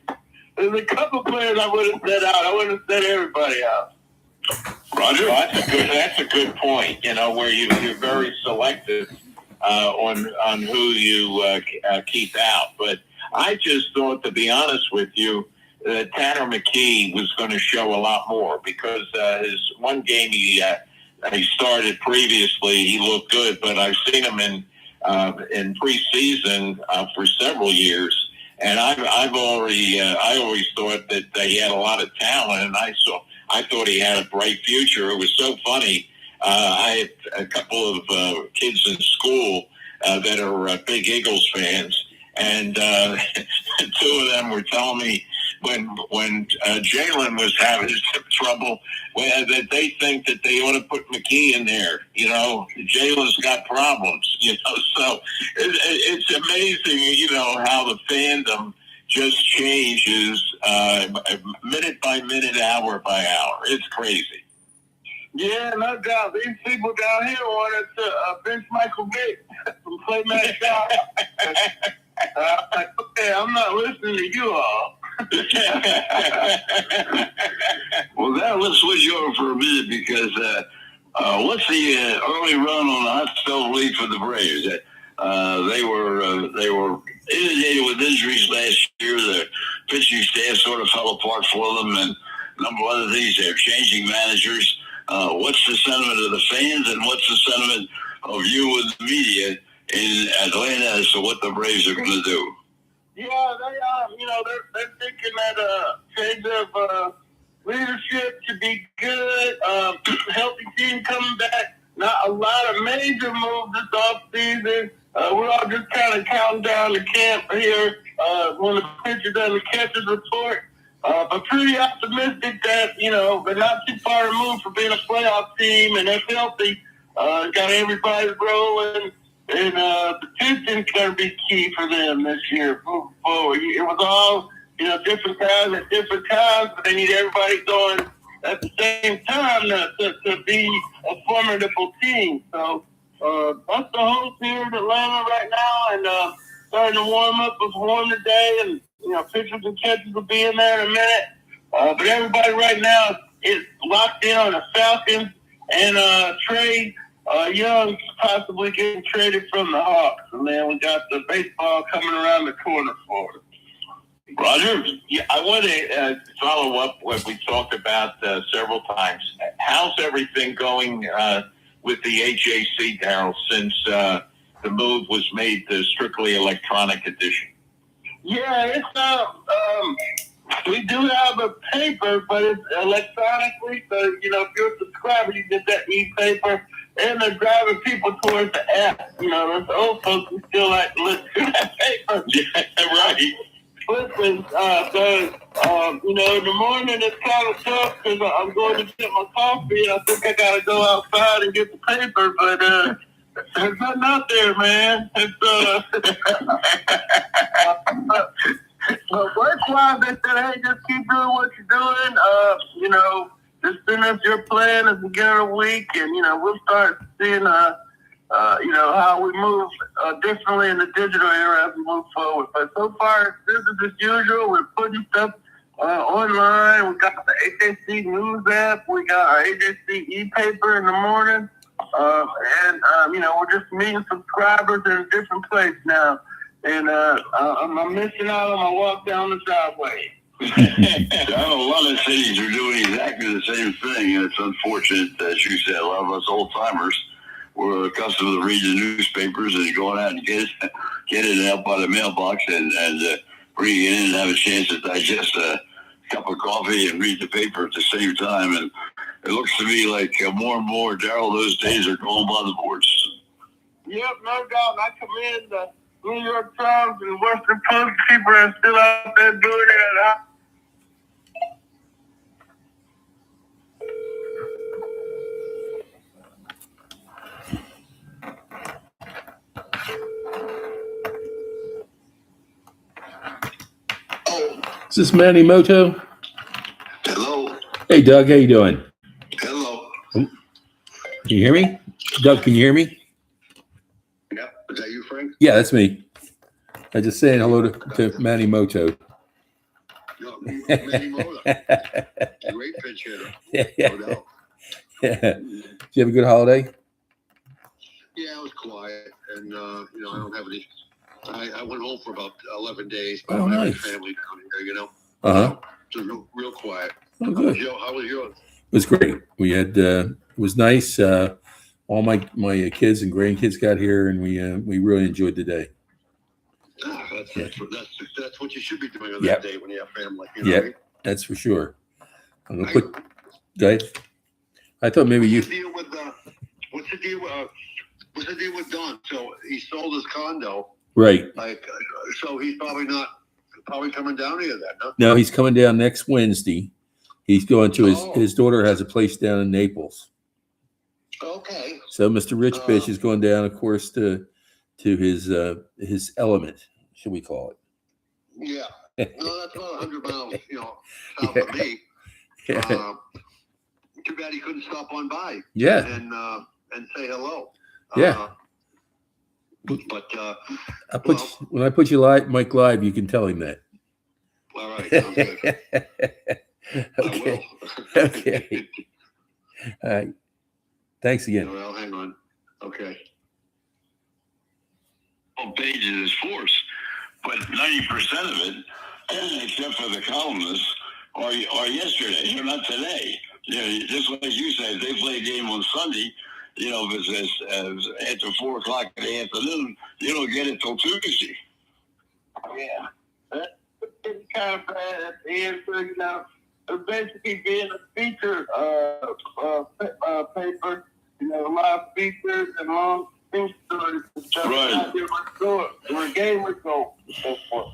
There's a couple of players I would have set out. I wouldn't have set everybody out. Roger? Well, that's a good point, where you're very selective on who you keep out. But I just thought, to be honest with you, Tanner McKee was going to show a lot more because his one game he started previously, he looked good, but I've seen him in preseason for several years, and I always thought that he had a lot of talent, and I thought he had a bright future. It was so funny. I had a couple of kids in school that are big Eagles fans, and 2 of them were telling me when Jalen was having trouble, that they think that they ought to put McKee in there. Jalen's got problems. So it's amazing, how the fandom just changes minute by minute, hour by hour. It's crazy. Yeah, no doubt. These people down here wanted to bench Michael Vick from play Matt Shaw. Okay, I'm not listening to you all. Well, now let's switch over for a minute because what's the early run on the hot stove league for the Braves? They were inundated with injuries last year. The pitching staff sort of fell apart for them, and a number of other things. They're changing managers. What's the sentiment of the fans, and what's the sentiment of you and the media in Atlanta as to what the Braves are going to do? Yeah, they're thinking that change of leadership should be good. Healthy team coming back. Not a lot of major moves this offseason. We're all just kind of counting down the camp here when the pitchers and the catchers report. But pretty optimistic that, they're not too far removed from being a playoff team, and they're healthy. Got everybody rolling. And the pitching's going to be key for them this year moving forward. It was all, different guys at different times, but they need everybody going at the same time to be a formidable team. So that's the whole team in Atlanta right now, and starting to warm up. It was warm today, and pitchers and catchers will be in there in a minute. But everybody right now is locked in on the Falcons, and Trey Young's possibly getting traded from the Hawks. And then we got the baseball coming around the corner for us. Roger, yeah, I want to follow up what we talked about several times. How's everything going with the AJC, Darryl, since the move was made to strictly electronic edition? Yeah, it's we do have a paper, but it's electronically. So if you're a subscriber, you get that e-paper, and they're driving people towards the app. Those old folks who still like to look through that paper. Yeah, right. Listen, in the morning it's kind of tough because I'm going to get my coffee, and I think I got to go outside and get the paper, but there's nothing out there, man. But work-wise, they said, hey, just keep doing what you're doing. Just send us your plan at the beginning of the week, and, we'll start seeing, how we move differently in the digital era as we move forward. But so far, business as usual. We're putting stuff online. We got the AJC News app. We got our AJC e-paper in the morning. We're just meeting subscribers in a different place now. And I'm missing out on my walk down the driveway. A lot of cities are doing exactly the same thing, and it's unfortunate, as you said, a lot of us old-timers were accustomed to reading the newspapers and going out and get it out by the mailbox and bring it in and have a chance to digest a cup of coffee and read the paper at the same time. And it looks to me like more and more, Darryl, those days are going by the boards. Yep, no doubt. I commend the New York Times and Western Post people are still out there doing it. Is this Manny Moto? Hello. Hey, Doug, how you doing? Hello. Can you hear me? Doug, can you hear me? Yep. Is that you, Frank? Yeah, that's me. I just saying hello to Manny Moto. No, Manny Moto. Great pitch hitter. Yeah. No doubt. Yeah. Did you have a good holiday? Yeah, it was quiet, and I don't have any. I went home for about 11 days. But Oh, I have nice. family down here, Uh-huh. So real quiet. Oh, good. How was yours? It was great. We had it was nice. All my kids and grandkids got here, and we really enjoyed the day. That's what you should be doing on Yep. that day when you have family. Yep. That's for sure. I'm gonna put. Guys, I thought maybe you. What's the deal with Don? So he sold his condo. Right. So he's probably coming down here then, huh? No, he's coming down next Wednesday. He's going to his daughter has a place down in Naples. Okay. So Mr. Rich Bitch is going down, of course, to his element, should we call it? Yeah. No, that's about 100 miles, south of me. Yeah. Too bad he couldn't stop on by. Yeah. And say hello. Yeah. But when I put you live, Mike live, you can tell him that. All right. Sounds good. Okay. I will. Okay. All right. Thanks again. Well, hang on. Okay. Pages is force, but 90% of it, except for the columnists, are yesterday. They're not today. Just like you said, they play a game on Sunday. If it's after 4 o'clock in the afternoon, you don't get it till Tuesday. Yeah, that's kind of bad at the end. So it's basically being a feature paper. A lot of features and long things stories. Right. Where game would go. So forth.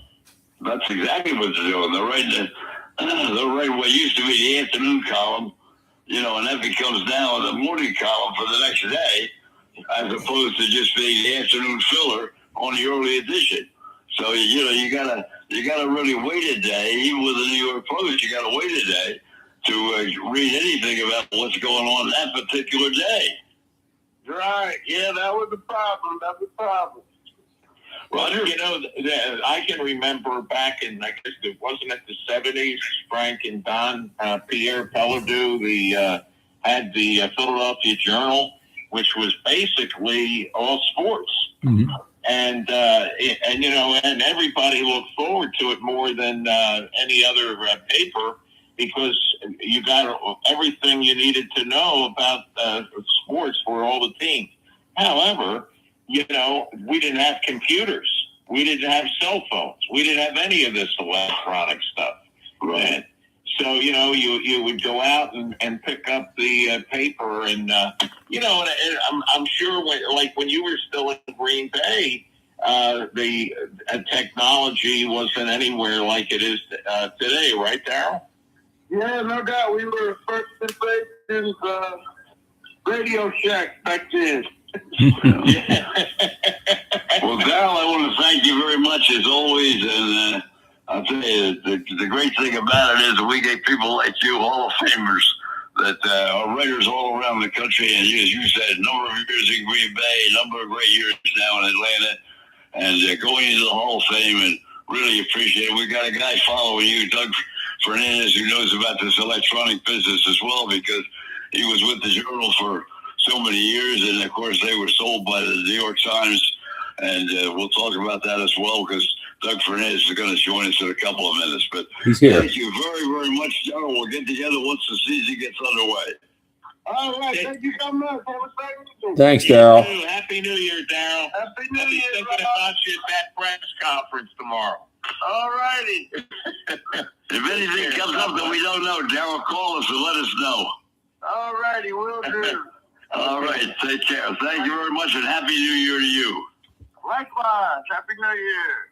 That's exactly what they're doing. They're writing what used to be the afternoon column, and that becomes now the morning column for the next day. as opposed to just being the afternoon filler on the early edition. So you gotta really wait a day. Even with the New York Post, you gotta wait a day to read anything about what's going on that particular day. Right. Yeah, that was the problem. Roger? I can remember back in, I guess it wasn't at the 70s, Frank and Don, Pierre Pelledu, had the Philadelphia Journal, which was basically all sports. Mm-hmm. And everybody looked forward to it more than any other paper, because you got everything you needed to know about sports for all the teams. However, we didn't have computers. We didn't have cell phones. We didn't have any of this electronic stuff. Right. So, you would go out and pick up the paper and I'm sure when you were still in Green Bay, the technology wasn't anywhere like it is today, right, Darryl? Yeah, no doubt. We were first in Radio Shack back then. Well, Darryl, I want to thank you very much as always, and I'll tell you, the great thing about it is that we get people like you, Hall of Famers, that are writers all around the country, and as you said, a number of years in Green Bay, a number of great years now in Atlanta, and going into the Hall of Fame, and really appreciate it. We got a guy following you, Doug Fernandez, who knows about this electronic business as well, because he was with the Journal for so many years, and of course they were sold by the New York Times, and we'll talk about that as well, because Doug Fernandez is going to join us in a couple of minutes. But He's here. Thank you very, very much, Darryl. We'll get together once the season gets underway. All right, thank you so much. Have a great weekend. Thanks, Darryl. Happy New Year, Darryl. Happy New I'll be Year, thinking brother. about you at that press conference tomorrow. All righty. If anything comes up that we don't know, Darryl, call us and let us know. All righty, will do. All right, take care. Thank you very much, and Happy New Year to you. Likewise, Happy New Year.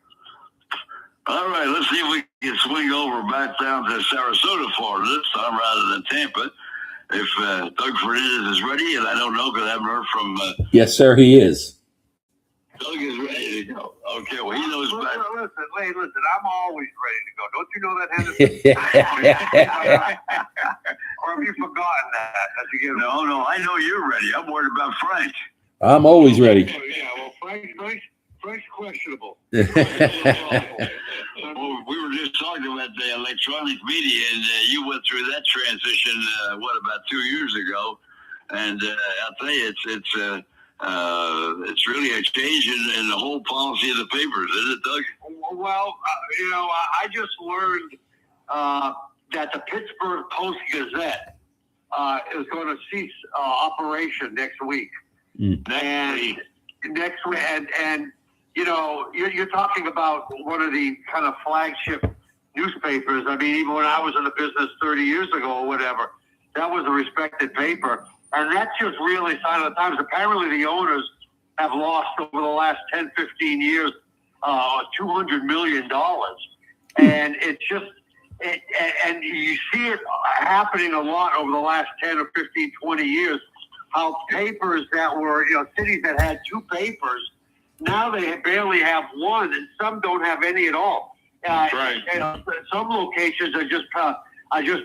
All right, let's see if we can swing over back down to Sarasota, Florida this time rather than Tampa. If Doug Fernandez is ready, and I don't know because I haven't heard from Yes, sir, he is. Doug is ready to go. Okay, well, he knows better. Listen, I'm always ready to go. Don't you know that, Henderson? Or have you forgotten that? No, I know you're ready. I'm worried about Frank. I'm always ready. Yeah, well, Frank's questionable. Well, we were just talking about the electronic media, and you went through that transition, about 2 years ago. And I'll tell you, it's really a change in the whole policy of the papers, isn't it, Doug? Well, I just learned that the Pittsburgh Post-Gazette is going to cease operation next week. Next week, and you're talking about one of the kind of flagship newspapers. I mean, even when I was in the business 30 years ago or whatever, that was a respected paper. And that's just really a sign of the times. Apparently, the owners have lost over the last 10, 15 years $200 million. And it's just, and you see it happening a lot over the last 10 or 15, 20 years, how papers that were, cities that had two papers, now they barely have one, and some don't have any at all. Right. Some locations are just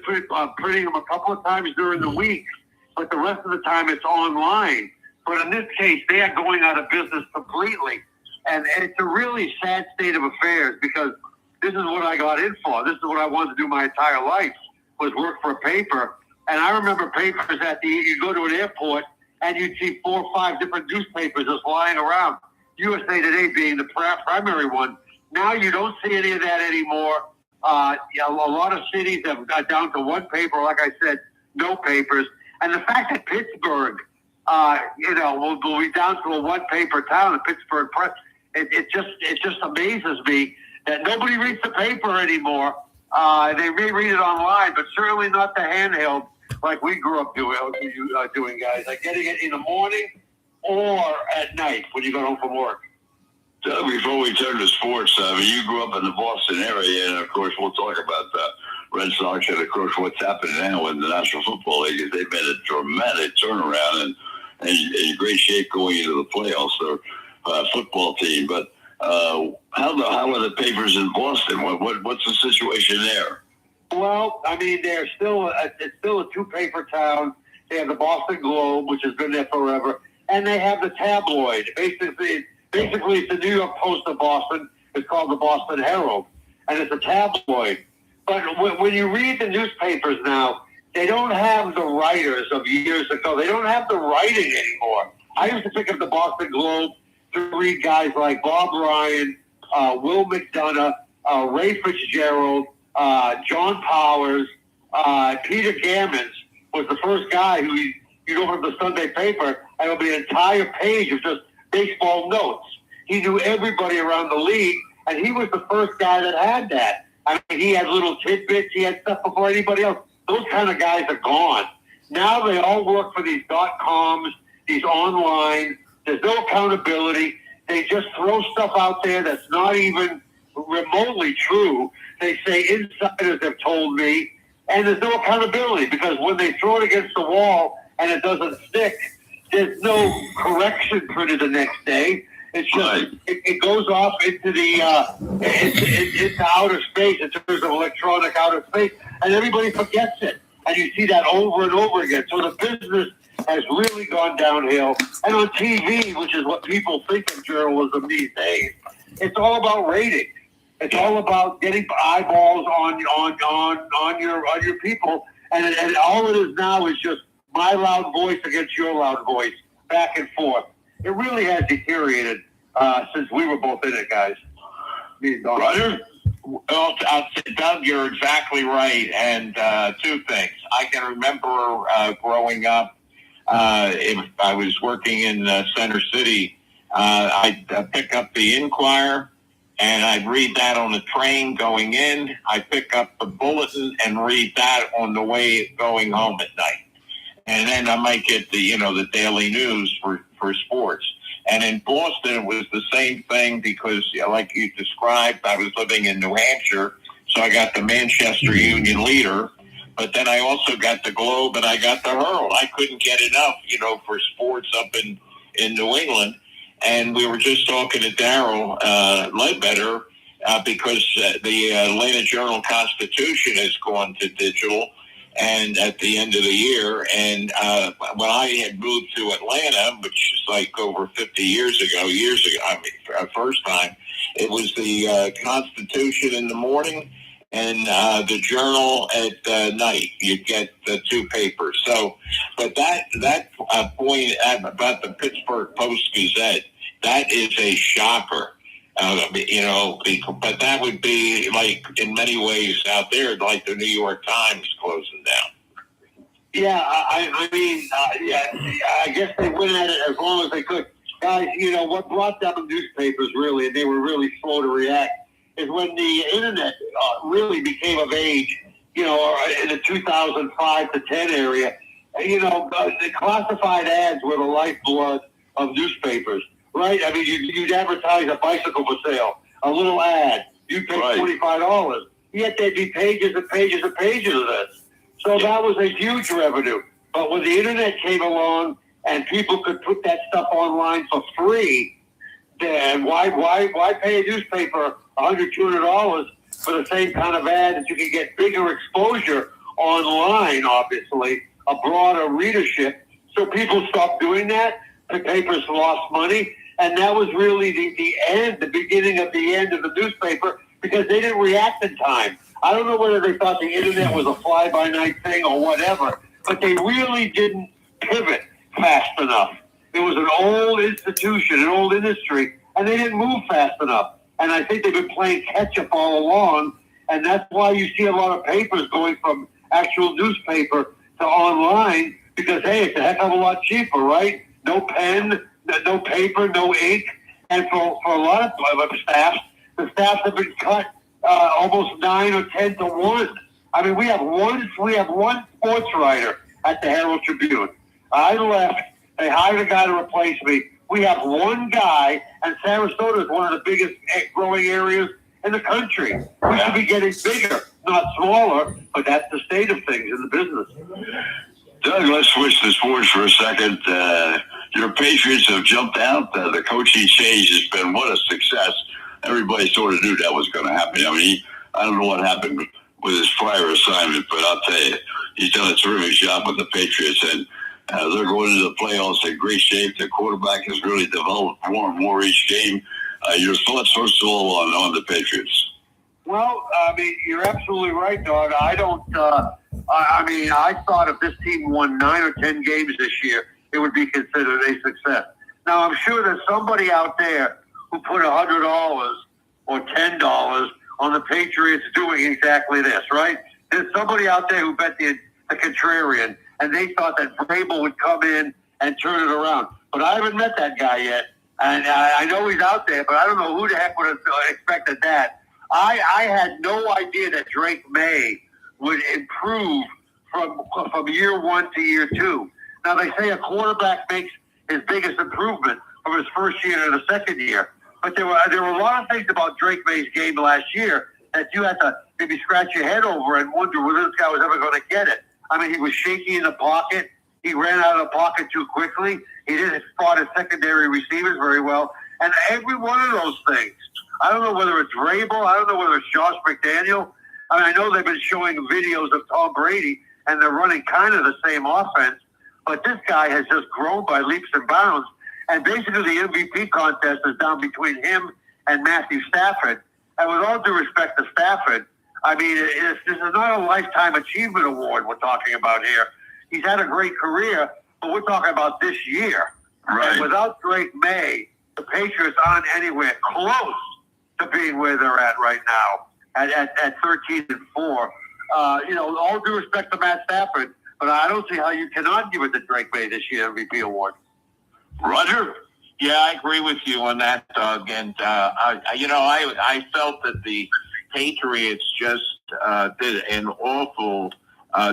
printing them a couple of times during the week, but the rest of the time it's online. But in this case, they are going out of business completely. And it's a really sad state of affairs, because this is what I got in for. This is what I wanted to do my entire life, was work for a paper. And I remember papers you go to an airport and you'd see 4 or 5 different newspapers just lying around. USA Today being the primary one. Now you don't see any of that anymore. A lot of cities have got down to one paper, like I said, no papers. And the fact that Pittsburgh, will be down to a one-paper town, the Pittsburgh Press, it just amazes me that nobody reads the paper anymore. They read it online, but certainly not the handheld like we grew up doing, guys. Like getting it in the morning or at night when you go home from work. Doug, before we turn to sports, you grew up in the Boston area, and of course we'll talk about the Red Sox and of course what's happening now in the National Football League is they've made a dramatic turnaround, in great shape going into the playoffs. Their football team, but how are the papers in Boston? What's the situation there? Well, I mean, it's still a two-paper town. They have the Boston Globe, which has been there forever, and they have the tabloid. Basically, it's the New York Post of Boston. It's called the Boston Herald, and it's a tabloid. But when you read the newspapers now, they don't have the writers of years ago. They don't have the writing anymore. I used to pick up the Boston Globe to read guys like Bob Ryan, Will McDonough, Ray Fitzgerald, John Powers, Peter Gammons was the first guy who you'd open up the Sunday paper and it would be an entire page of just baseball notes. He knew everybody around the league, and he was the first guy that had that. I mean, he had little tidbits. He had stuff before anybody else. Those kind of guys are gone. Now they all work for these .coms, these online. There's no accountability. They just throw stuff out there that's not even remotely true. They say insiders have told me, and there's no accountability because when they throw it against the wall and it doesn't stick, there's no correction printed the next day. It's just it goes off into the into outer space in terms of electronic outer space, and everybody forgets it. And you see that over and over again. So the business has really gone downhill. And on TV, which is what people think of journalism these days, it's all about ratings. It's all about getting eyeballs on your people, and all it is now is just my loud voice against your loud voice, back and forth. It really has deteriorated since we were both in it, guys. Roger? Well, Doug, you're exactly right. And two things. I can remember growing up, I was working in Center City. I'd pick up the Inquirer, and I'd read that on the train going in. I'd pick up the Bulletin and read that on the way going home at night. And then I might get the daily news for sports. And in Boston, it was the same thing because, like you described, I was living in New Hampshire, so I got the Manchester Union Leader, but then I also got the Globe and I got the Herald. I couldn't get enough, for sports up in New England. And we were just talking to Darryl Ledbetter because the Atlanta Journal-Constitution has gone to digital and at the end of the year. And when I had moved to Atlanta, which is like over 50 years ago, first time, it was the Constitution in the morning and the Journal at night. You'd get the two papers. So, but that point about the Pittsburgh Post-Gazette, that is a shocker. But that would be like in many ways out there, like the New York Times closing down. Yeah, I guess they went at it as long as they could. Guys, what brought down newspapers really, and they were really slow to react, is when the internet really became of age, in the 2005 to 10 area. The classified ads were the lifeblood of newspapers. Right? I mean, you'd advertise a bicycle for sale, a little ad. You'd pay $25. Yet there'd be pages and pages and pages of this. So that was a huge revenue. But when the internet came along and people could put that stuff online for free, then why pay a newspaper $100, $200 for the same kind of ad that you can get bigger exposure online, obviously, a broader readership. So people stopped doing that. The papers lost money. And that was really the beginning of the end of the newspaper because they didn't react in time. I don't know whether they thought the internet was a fly-by-night thing or whatever, but they really didn't pivot fast enough. It was an old institution, an old industry, and they didn't move fast enough. And I think they've been playing catch-up all along, and that's why you see a lot of papers going from actual newspaper to online because, hey, it's a heck of a lot cheaper, right? No pen, no paper, no ink, and for a lot of staffs, the staffs have been cut almost 9 or 10 to 1. I mean, we have one sports writer at the Herald Tribune. I left. They hired a guy to replace me. We have one guy, and Sarasota is one of the biggest growing areas in the country. We should be getting bigger, not smaller, but that's the state of things in the business. Doug, let's switch to sports for a second. your Patriots have jumped out. The coaching change has been what a success. Everybody sort of knew that was going to happen. I mean, I don't know what happened with his prior assignment, but I'll tell you, he's done a terrific job with the Patriots, and they're going into the playoffs in great shape. The quarterback has really developed more and more each game. Your thoughts, first of all, on the Patriots? Well, I mean, you're absolutely right, Doug. I don't. I mean, I thought if this team won 9 or 10 games this year, it would be considered a success. Now, I'm sure there's somebody out there who put $100 or $10 on the Patriots doing exactly this, right? There's somebody out there who bet the contrarian, and they thought that Vrabel would come in and turn it around. But I haven't met that guy yet, and I know he's out there, but I don't know who the heck would have expected that. I had no idea that Drake May would improve from year one to year two. Now, they say a quarterback makes his biggest improvement from his first year to the second year. But there were a lot of things about Drake May's game last year that you had to maybe scratch your head over and wonder whether this guy was ever going to get it. I mean, he was shaky in the pocket. He ran out of the pocket too quickly. He didn't spot his secondary receivers very well. And every one of those things, I don't know whether it's Vrabel, I don't know whether it's Josh McDaniel. I mean, I know they've been showing videos of Tom Brady, and they're running kind of the same offense. But this guy has just grown by leaps and bounds. And basically the MVP contest is down between him and Matthew Stafford. And with all due respect to Stafford, I mean, this is not a lifetime achievement award we're talking about here. He's had a great career, but we're talking about this year. Right. And without Drake May, the Patriots aren't anywhere close to being where they're at right now at 13-4. You know, all due respect to Matt Stafford, but I don't see how you cannot give it to Drake May this year MVP award. Roger? Yeah, I agree with you on that, Doug. And, I felt that the Patriots just did an awful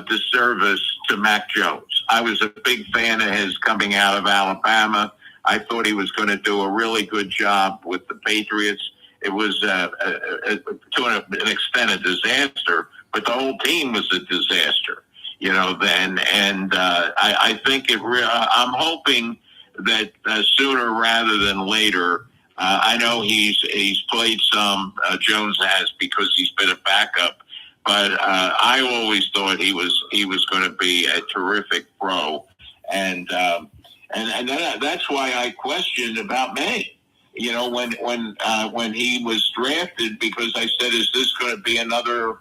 disservice to Mac Jones. I was a big fan of his coming out of Alabama. I thought he was going to do a really good job with the Patriots. It was, to an extent, a disaster, but the whole team was a disaster, you know, then. And I think I'm hoping that sooner rather than later, I know he's played some, Jones has, because he's been a backup, but I always thought he was going to be a terrific pro, and that's why I questioned about May. You know, when he was drafted, because I said, is this going to be another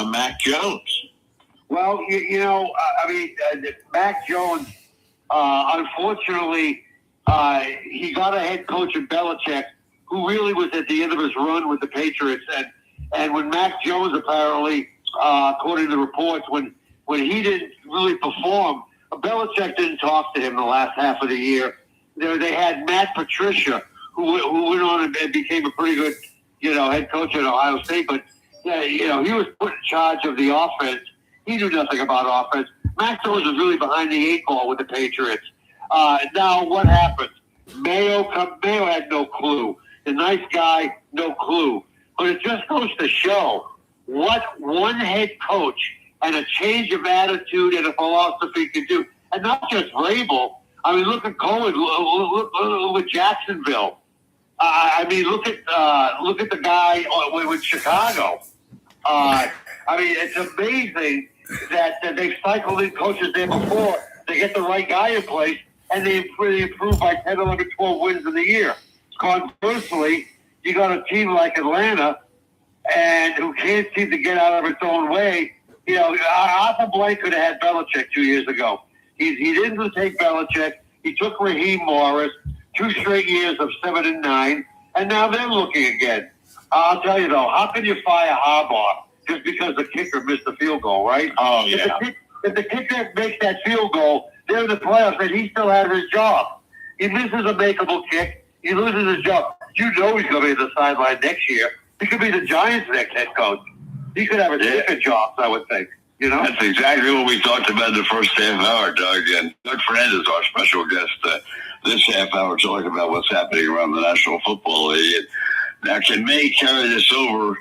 Mac Jones? Well, I mean, Mac Jones, unfortunately, he got a head coach in Belichick who really was at the end of his run with the Patriots. And when Mac Jones, apparently, according to reports, when he didn't really perform, Belichick didn't talk to him the last half of the year. They had Matt Patricia, who went on and became a pretty good, head coach at Ohio State. But, he was put in charge of the offense. He knew nothing about offense. Mac Jones was really behind the eight ball with the Patriots. Now, what happened? Mayo had no clue. The nice guy, no clue. But it just goes to show what one head coach and a change of attitude and a philosophy can do. And not just Vrabel. I mean, look at Cohen. Look at Jacksonville. I mean, look at the guy with Chicago. I mean, it's amazing that they've cycled in coaches there before. They get the right guy in place, and they improve by 10, 11, 12 wins in the year. Conversely, you got a team like Atlanta, and who can't seem to get out of its own way. Arthur Blank could have had Belichick 2 years ago. He didn't take Belichick. He took Raheem Morris, 2 straight years of 7-9, and now they're looking again. I'll tell you, though, how can you fire Harbaugh just because the kicker missed the field goal, right? Oh, yeah. If the kicker makes that field goal, they're in the playoffs, and he still has his job. He misses a makeable kick. He loses his job. You know he's going to be at the sideline next year. He could be the Giants' next head coach. He could have a different job, I would think. That's exactly what we talked about in the first half hour, Doug. And Doug Fernandez, our special guest, this half hour talking about what's happening around the National Football League. Now, can May carry this over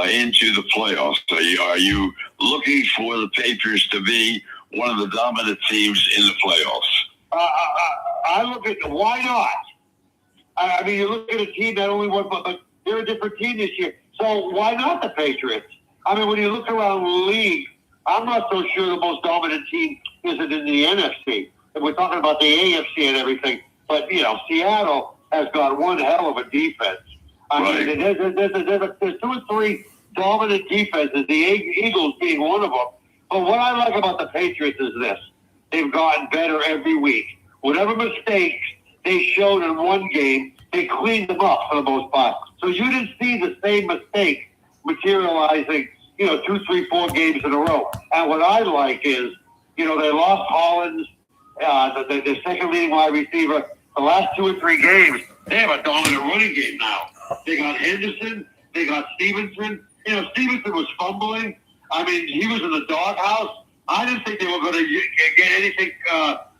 into the playoffs? Are you looking for the Patriots to be one of the dominant teams in the playoffs? I look at why not? I mean, you look at a team that only won, but they're a different team this year. So why not the Patriots? I mean, when you look around the league, I'm not so sure the most dominant team isn't in the NFC. And we're talking about the AFC and everything. But, Seattle has got one hell of a defense. I mean, there's 2 or 3 dominant defenses, the Eagles being one of them. But what I like about the Patriots is this. They've gotten better every week. Whatever mistakes they showed in one game, they cleaned them up for the most part. So you didn't see the same mistake materializing, 2, 3, 4 games in a row. And what I like is, they lost Hollins, the second leading wide receiver. The last 2 or 3 games, they have a dominant running game now. They got Henderson. They got Stevenson. Stevenson was fumbling. I mean, he was in the doghouse. I didn't think they were going to get anything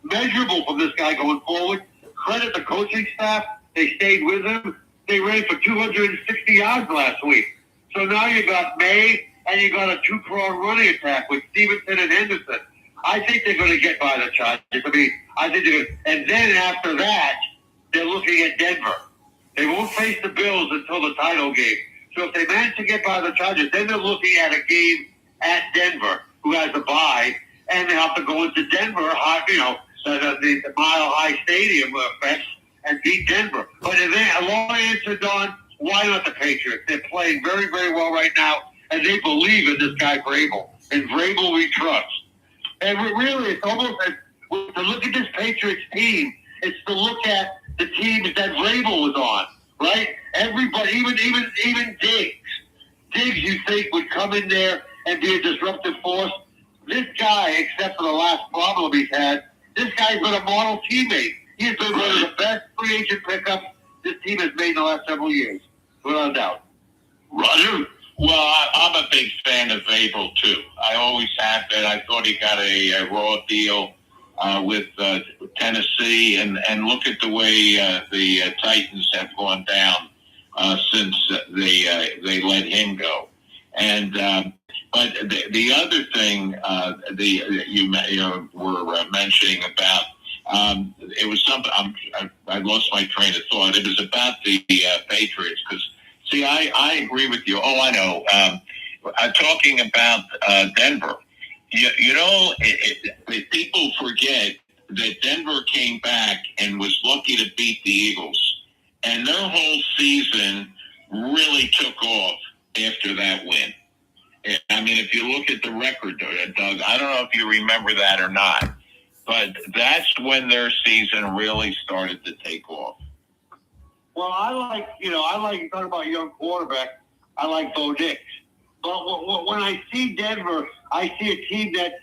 measurable from this guy going forward. Credit the coaching staff. They stayed with him. They ran for 260 yards last week. So now you got May, and you got a 2-prong running attack with Stevenson and Henderson. I think they're going to get by the Chargers. I mean, I think they're going to. And then after that, they're looking at Denver. They won't face the Bills until the title game. So if they manage to get by the Chargers, then they're looking at a game at Denver, who has a bye, and they have to go into Denver, the Mile High Stadium effect, and beat Denver. But a long answer, Don, why not the Patriots? They're playing very, very well right now, and they believe in this guy Vrabel. And Vrabel we trust. And really, it's almost to look at this Patriots team, it's to look at the teams that Vrabel was on, right? Everybody, even Diggs. Diggs, you think, would come in there and be a disruptive force. This guy, except for the last problem he's had, this guy's been a model teammate. He's been one of the best free agent pickups this team has made in the last several years, without doubt. Roger? Well, I'm a big fan of Vrabel, too. I always have been. I thought he got a raw deal with Tennessee, and look at the way the Titans have gone down since they let him go. And but the other thing you were mentioning about it was something. I lost my train of thought. It was about the Patriots because. See, I agree with you. Oh, I know. Talking about Denver, people forget that Denver came back and was lucky to beat the Eagles. And their whole season really took off after that win. I mean, if you look at the record, Doug, I don't know if you remember that or not, but that's when their season really started to take off. Well, I like you talking about young quarterback. I like Bo Nix, but when I see Denver, I see a team that's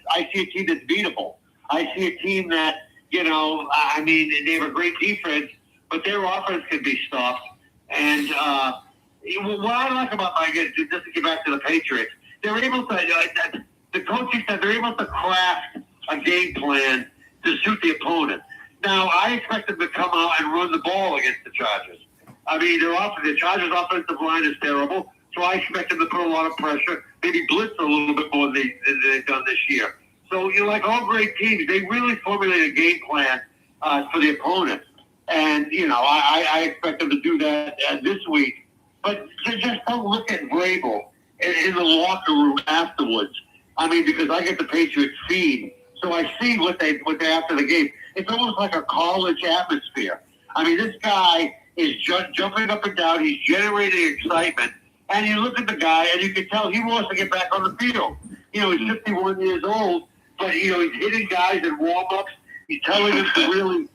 beatable. I see a team that I mean, they have a great defense, but their offense can be stopped. And what I like about just to get back to the Patriots, they're able to. The coaching said they're able to craft a game plan to suit the opponent. Now, I expect them to come out and run the ball against the Chargers. I mean, the Chargers' offensive line is terrible, so I expect them to put a lot of pressure, maybe blitz a little bit more than they've done this year. So, like all great teams, they really formulate a game plan for the opponent. And, I expect them to do that this week. But just don't look at Vrabel in the locker room afterwards. I mean, because I get the Patriots feed, so I see what they after the game. It's almost like a college atmosphere. I mean, this guy is jumping up and down. He's generating excitement. And you look at the guy, and you can tell he wants to get back on the field. He's 51 years old, but, he's hitting guys in warm-ups. He's telling them to really,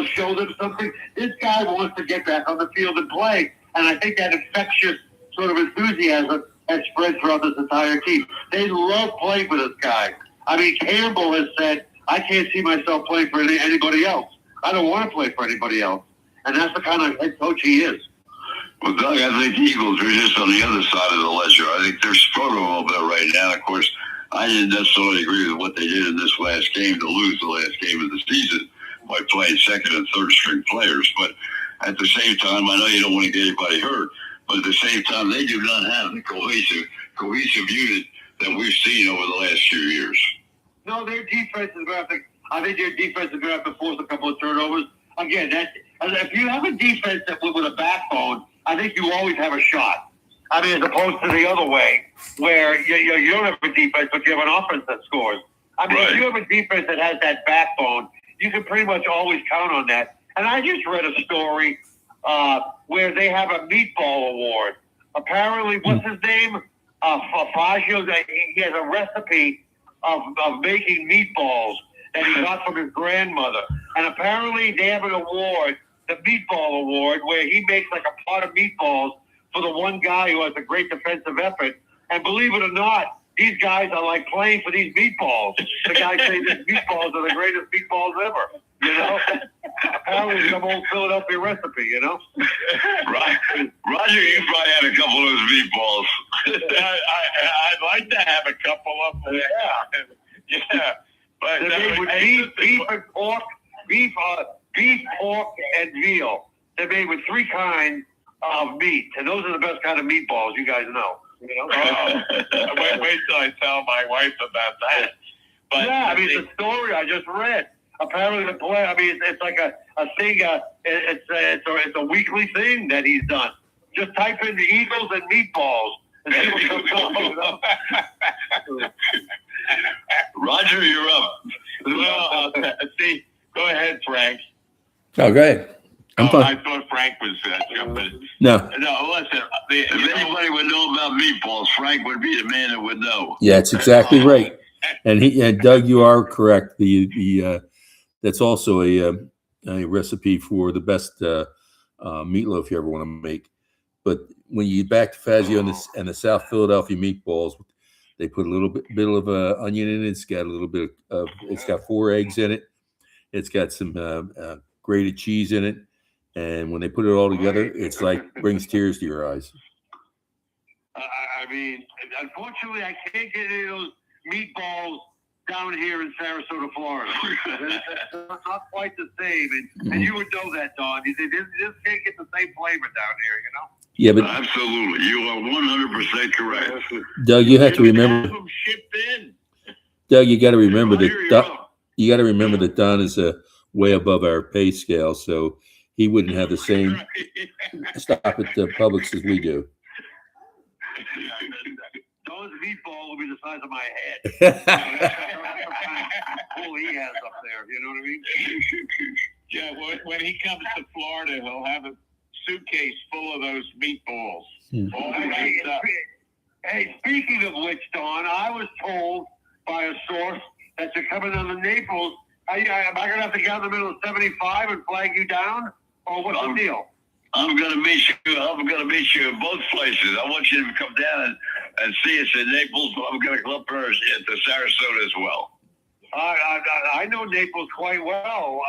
show them something. This guy wants to get back on the field and play. And I think that infectious sort of enthusiasm has spread throughout this entire team. They love playing for this guy. I mean, Campbell has said, I can't see myself playing for anybody else. I don't want to play for anybody else. And that's the kind of head coach he is. Well, Doug, I think the Eagles are just on the other side of the ledger. I think they're struggling a little bit right now. Of course, I didn't necessarily agree with what they did in this last game to lose the last game of the season by playing second and third string players. But at the same time, I know you don't want to get anybody hurt, but at the same time, they do not have the cohesive unit that we've seen over the last few years. No, their defense is going to have to. I think their defense is going to have to force a couple of turnovers. again, if you have a defense with a backbone, I think you always have a shot. I mean, as opposed to the other way, where you don't have a defense, but you have an offense that scores. I mean, if you have a defense that has that backbone, you can pretty much always count on that. And I just read a story where they have a meatball award. Apparently, what's his name? Fazio, he has a recipe of making meatballs that he got from his grandmother. And apparently they have an award, the Meatball Award, where he makes like a pot of meatballs for the one guy who has a great defensive effort. And believe it or not, these guys are like playing for these meatballs. The guy says these meatballs are the greatest meatballs ever. You know? Apparently some old Philadelphia recipe, you know? Right. Roger, you probably had a couple of those meatballs. I'd like to have a couple of them. Yeah. But They're made with beef and pork, beef, pork, and veal. They're made with 3 kinds of meat, and those are the best kind of meatballs, you guys know. You know? Wait till I tell my wife about that. But yeah, I mean, it's a story I just read. Apparently, the play. I mean, it's like a thing. It's a weekly thing that he's done. Just type in the Eagles and meatballs. And see what comes up, you know? Roger, you're up. Well, see, go ahead, Frank. Oh, go ahead. I'm fine. I thought Frank was jumping. No. No, listen. If anybody would know about meatballs, Frank would be the man that would know. Yeah, it's exactly right. And Doug, you are correct. That's also a recipe for the best meatloaf you ever want to make. But when you get back to Fazio and the South Philadelphia meatballs, they put a little bit of onion in it. It's got a little bit of. It's got 4 eggs in it. It's got some grated cheese in it. And when they put it all together, it's like brings tears to your eyes. I mean, unfortunately, I can't get any of those meatballs down here in Sarasota, Florida. It's not quite the same, and you would know that, Don. You just can't get the same flavor down here, you know? Yeah, but Absolutely. You are 100% correct. Doug, you have to remember. Have them shipped in. Doug, you got to remember Roger, that. you're up. You got to remember that Don is way above our pay scale, so he wouldn't have the same stop at the Publix as we do. Don's meatball will be the size of my head. Pull he has up there, you know what I mean? Yeah, when he comes to Florida, he'll have a suitcase full of those meatballs. All wrapped up. Hey, speaking of which, Don, I was told by a source that you're coming down to Naples. Am I going to have to get in the middle of 75 and flag you down? Or what's the deal? I'm going to meet you. I'm going to meet you in both places. I want you to come down and see us in Naples. I'm going to come up here to Sarasota as well. I know Naples quite well.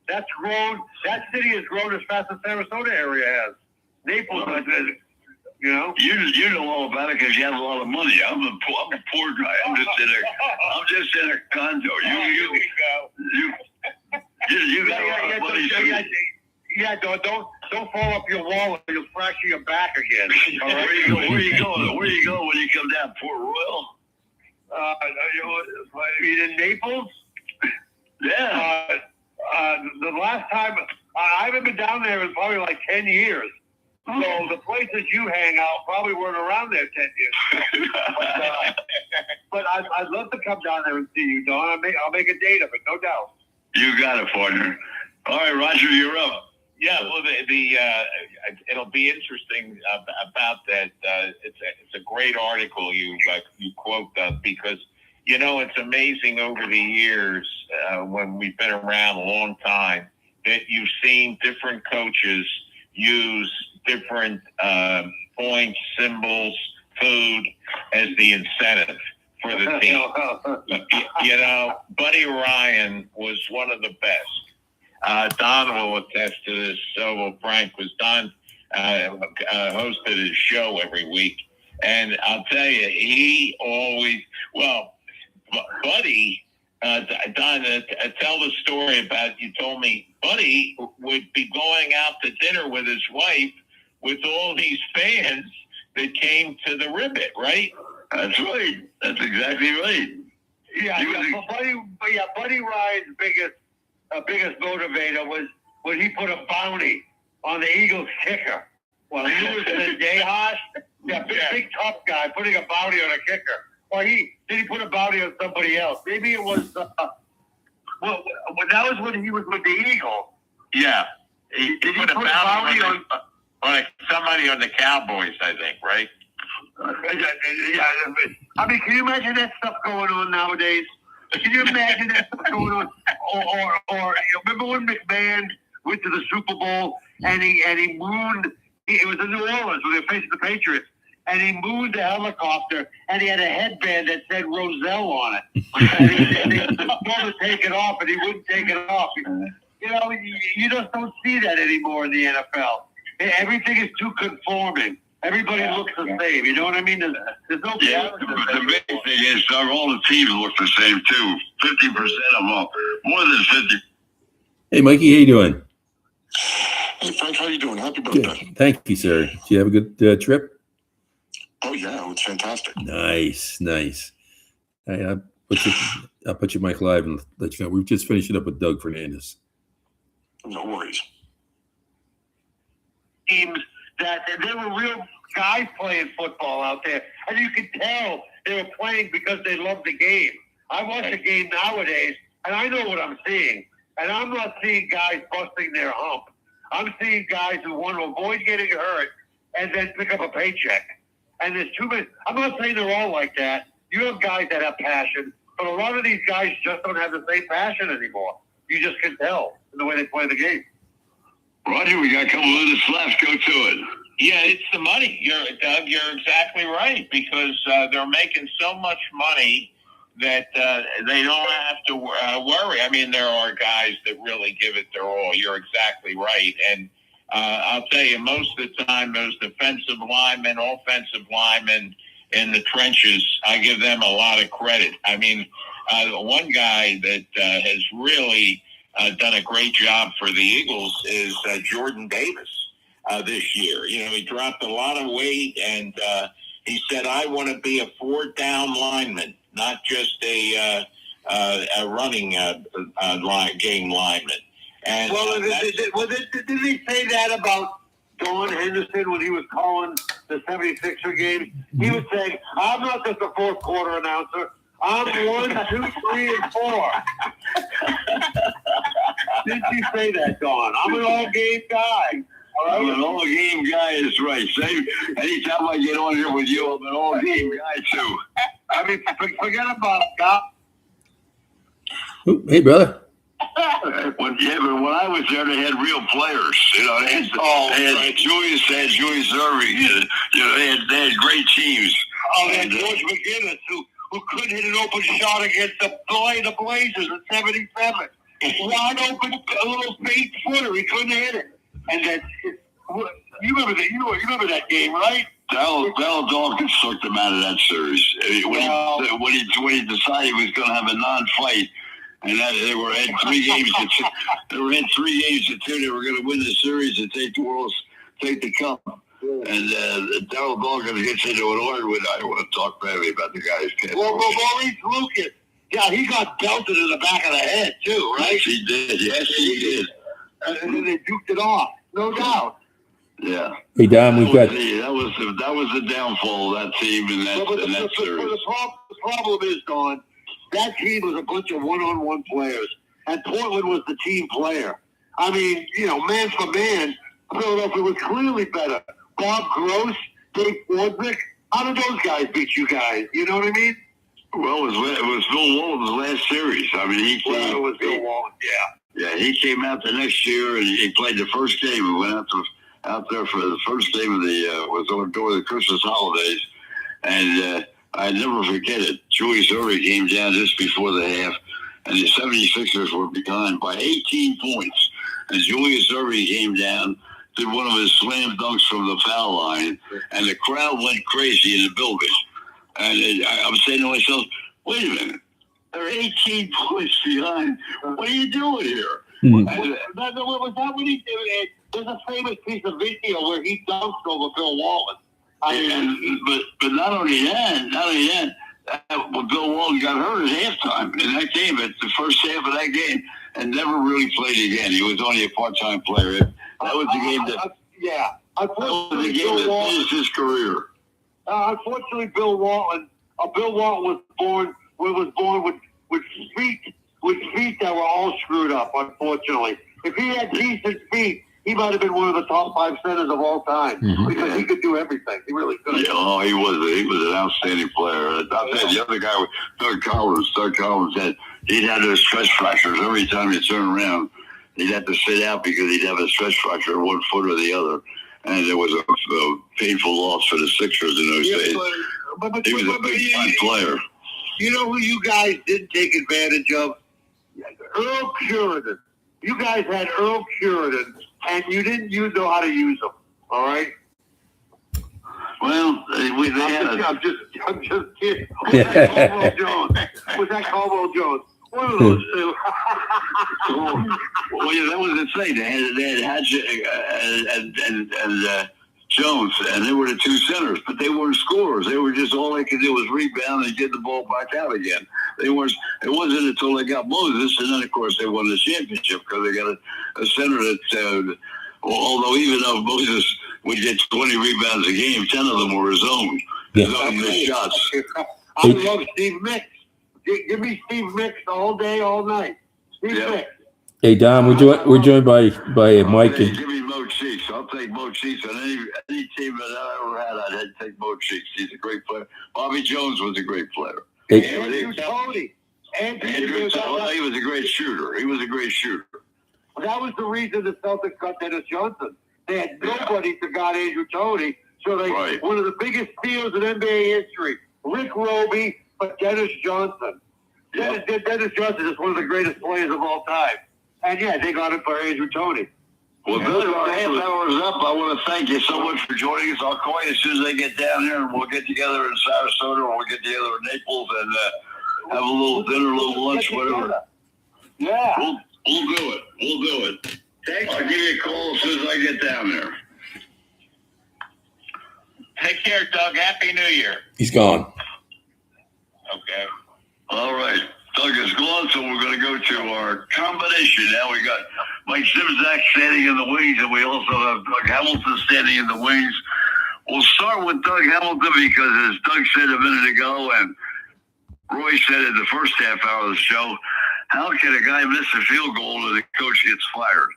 That's grown. That city has grown as fast as Sarasota area has. Naples, you know. You know all about it because you have a lot of money. I'm a poor guy. I'm just in a condo. You got a lot of money. Yeah, don't fall up your wall or you'll fracture your back again. All right, where you going? Where you going when you come down? Port Royal? In Naples? Yeah. The last time I haven't been down there in probably like 10 years. So the places you hang out probably weren't around there 10 years. But I'd love to come down there and see you, Don. I'll make a date of it, no doubt. You got it, partner. All right, Roger, you're up. Yeah, well, it'll be interesting about that. It's a great article you quote because it's amazing over the years when we've been around a long time that you've seen different coaches use different points, symbols, food as the incentive for the team. Buddy Ryan was one of the best. Don will attest to this. So will Frank. Was Don hosted his show every week, and I'll tell you, he always Buddy. Don, tell the story about. You told me Buddy would be going out to dinner with his wife with all these fans that came to the Ribbit, right? That's right. That's exactly right. Buddy Ryan's biggest motivator was when he put a bounty on the Eagles kicker. Well, he was the Jayhawk, big tough guy, putting a bounty on a kicker. Or he put a bounty on somebody else. Maybe it was, well, that was when he was with the Eagles. Yeah. Did he put a bounty on somebody on the Cowboys, I think, right? Yeah. I mean, can you imagine that stuff going on nowadays? Can you imagine that stuff going on? Or remember when McMahon went to the Super Bowl and he mooned? It was in New Orleans when they were facing the Patriots, and he mooned the helicopter, and he had a headband that said Roselle on it. And they told to take it off, and he wouldn't take it off. You know, you just don't see that anymore in the NFL. Everything is too conforming. Everybody looks the same. You know what I mean? There's no. Yeah, the big thing is all the teams look the same too. 50% of them, more than 50. Hey, Mikey, how you doing? Hey, Frank, how you doing? Happy birthday. Good. Thank you, sir. Did you have a good trip? Oh, yeah, it was fantastic. Nice. Hey, I'll put your mic live and let you know. We're just finishing up with Doug Fernandez. No worries. Teams that there were real guys playing football out there, and you could tell they were playing because they loved the game. I watch the game nowadays, and I know what I'm seeing, and I'm not seeing guys busting their hump. I'm seeing guys who want to avoid getting hurt and then pick up a paycheck. And there's too many. I'm not saying they're all like that. You have guys that have passion, but a lot of these guys just don't have the same passion anymore. You just can tell in the way they play the game. Roger, we got a couple minutes left. Go to it. Yeah, it's the money. Doug, you're exactly right, because they're making so much money that they don't have to worry. I mean, there are guys that really give it their all. You're exactly right. And I'll tell you, most of the time, those defensive linemen, offensive linemen in the trenches, I give them a lot of credit. I mean, one guy that has really done a great job for the Eagles is Jordan Davis this year. You know, he dropped a lot of weight, and he said, I want to be a four-down lineman, not just a running game lineman. And didn't he say that about Don Henderson when he was calling the 76er game? He was saying, I'm not just a fourth quarter announcer. I'm 1, 2, 3, and 4. Didn't you say that, Don? I'm an all-game guy. I'm an all-game guy is right. Anytime I get on here with you, I'm an all-game guy, too. I mean, forget about that. Hey, brother. When I was there, they had real players. You know, they had Julius Irving. You know, they had great teams. Oh, they had George McGinnis, who couldn't hit an open shot against the Blazers in '77. Wide open, a little fake footer. He couldn't hit it. And then you remember that? You remember that game, right? Dell Dawkins took them out of that series when he decided he was going to have a non-fight, and that they were in 3 games. They were in 3 games to 2. They were going to win the series and take the cup. And Darryl Dawkins gets into an argument. I don't want to talk badly about the guy's. Well, Maurice Lucas. Yeah, he got belted in the back of the head too, right? Yes, he did. Yes, he did. And then they duked it off, no doubt. Yeah. Hey, Dom, we've got. That was the downfall of that team in that series. The problem is, Don, that team was a bunch of one-on-one players, and Portland was the team player. I mean, you know, man for man, Philadelphia was clearly better. Bob Gross, Dave Fordrick, how did those guys beat you guys? You know what I mean? Well, it was Bill Walton's last series. I mean, it was Bill Walton, yeah, he came out the next year and he played the first game. We went out there for the first game of was during the Christmas holidays, and I never forget it. Julius Irving came down just before the half, and the 76ers were behind by 18 points. And Julius Irving came down, did one of his slam dunks from the foul line, and the crowd went crazy in the building. And I'm saying to myself, wait a minute, they're 18 points behind. What are you doing here? Mm-hmm. Was that what he did? There's a famous piece of video where he dunked over Bill Walton. But not only that, well, Bill Walton got hurt at halftime in that game, at the first half of that game, and never really played again. He was only a part-time player. That was the game that finished his career. Unfortunately, Bill Walton was born with feet that were all screwed up. Unfortunately, if he had decent feet, he might have been one of the top 5 centers of all time because he could do everything. He really could. Yeah, he was an outstanding player. I said the other guy was Doug Collins. Doug Collins he'd have those stress fractures every time you turn around. He'd have to sit out because he'd have a stress fracture in one foot or the other. And it was a painful loss for the Sixers in those days. But he was a big time player. You know who you guys didn't take advantage of? Earl Puritan. You guys had Earl Puritan, and you didn't know how to use them. All right. Well, I'm just kidding. Was that Caldwell Jones? One of those two. Well, yeah, that was the thing. They had Hatchett and Jones, and they were the 2 centers, but they weren't scorers. They were just, all they could do was rebound and get the ball back out again. It wasn't until they got Moses, and then of course they won the championship because they got a center that, although even though Moses would get 20 rebounds a game, 10 of them were his own. His own missed shots. I love Steve Mix. Give me Steve Mix all day, all night. Steve Mix. Hey Don, we're joined by Mike. Give me Mo Cheeks. I'll take Mo Cheeks on any team that I ever had. I'd take Mo Cheeks. He's a great player. Bobby Jones was a great player. Andrew Toney. Andrew Toney. He was a great shooter. That was the reason the Celtics got Dennis Johnson. They had nobody to guard Andrew Toney, so one of the biggest steals in NBA history. Rick Roby, but Dennis Johnson. Dennis Johnson is one of the greatest players of all time. And they got him for Andrew Toney. Well, Billy, our half hour is up. I want to thank you so much for joining us. I'll call you as soon as I get down here, and we'll get together in Sarasota, or we'll get together in Naples and have a little dinner, a little lunch, whatever. Yeah. We'll do it. I'll give you a call as soon as I get down there. Take care, Doug. Happy New Year. He's gone. Okay. All right. Doug is gone, so we're going to go to our combination. Now we got Mike Zimzak standing in the wings, and we also have Doug Hamilton standing in the wings. We'll start with Doug Hamilton because, as Doug said a minute ago, and Roy said in the first half hour of the show, how can a guy miss a field goal and the coach gets fired?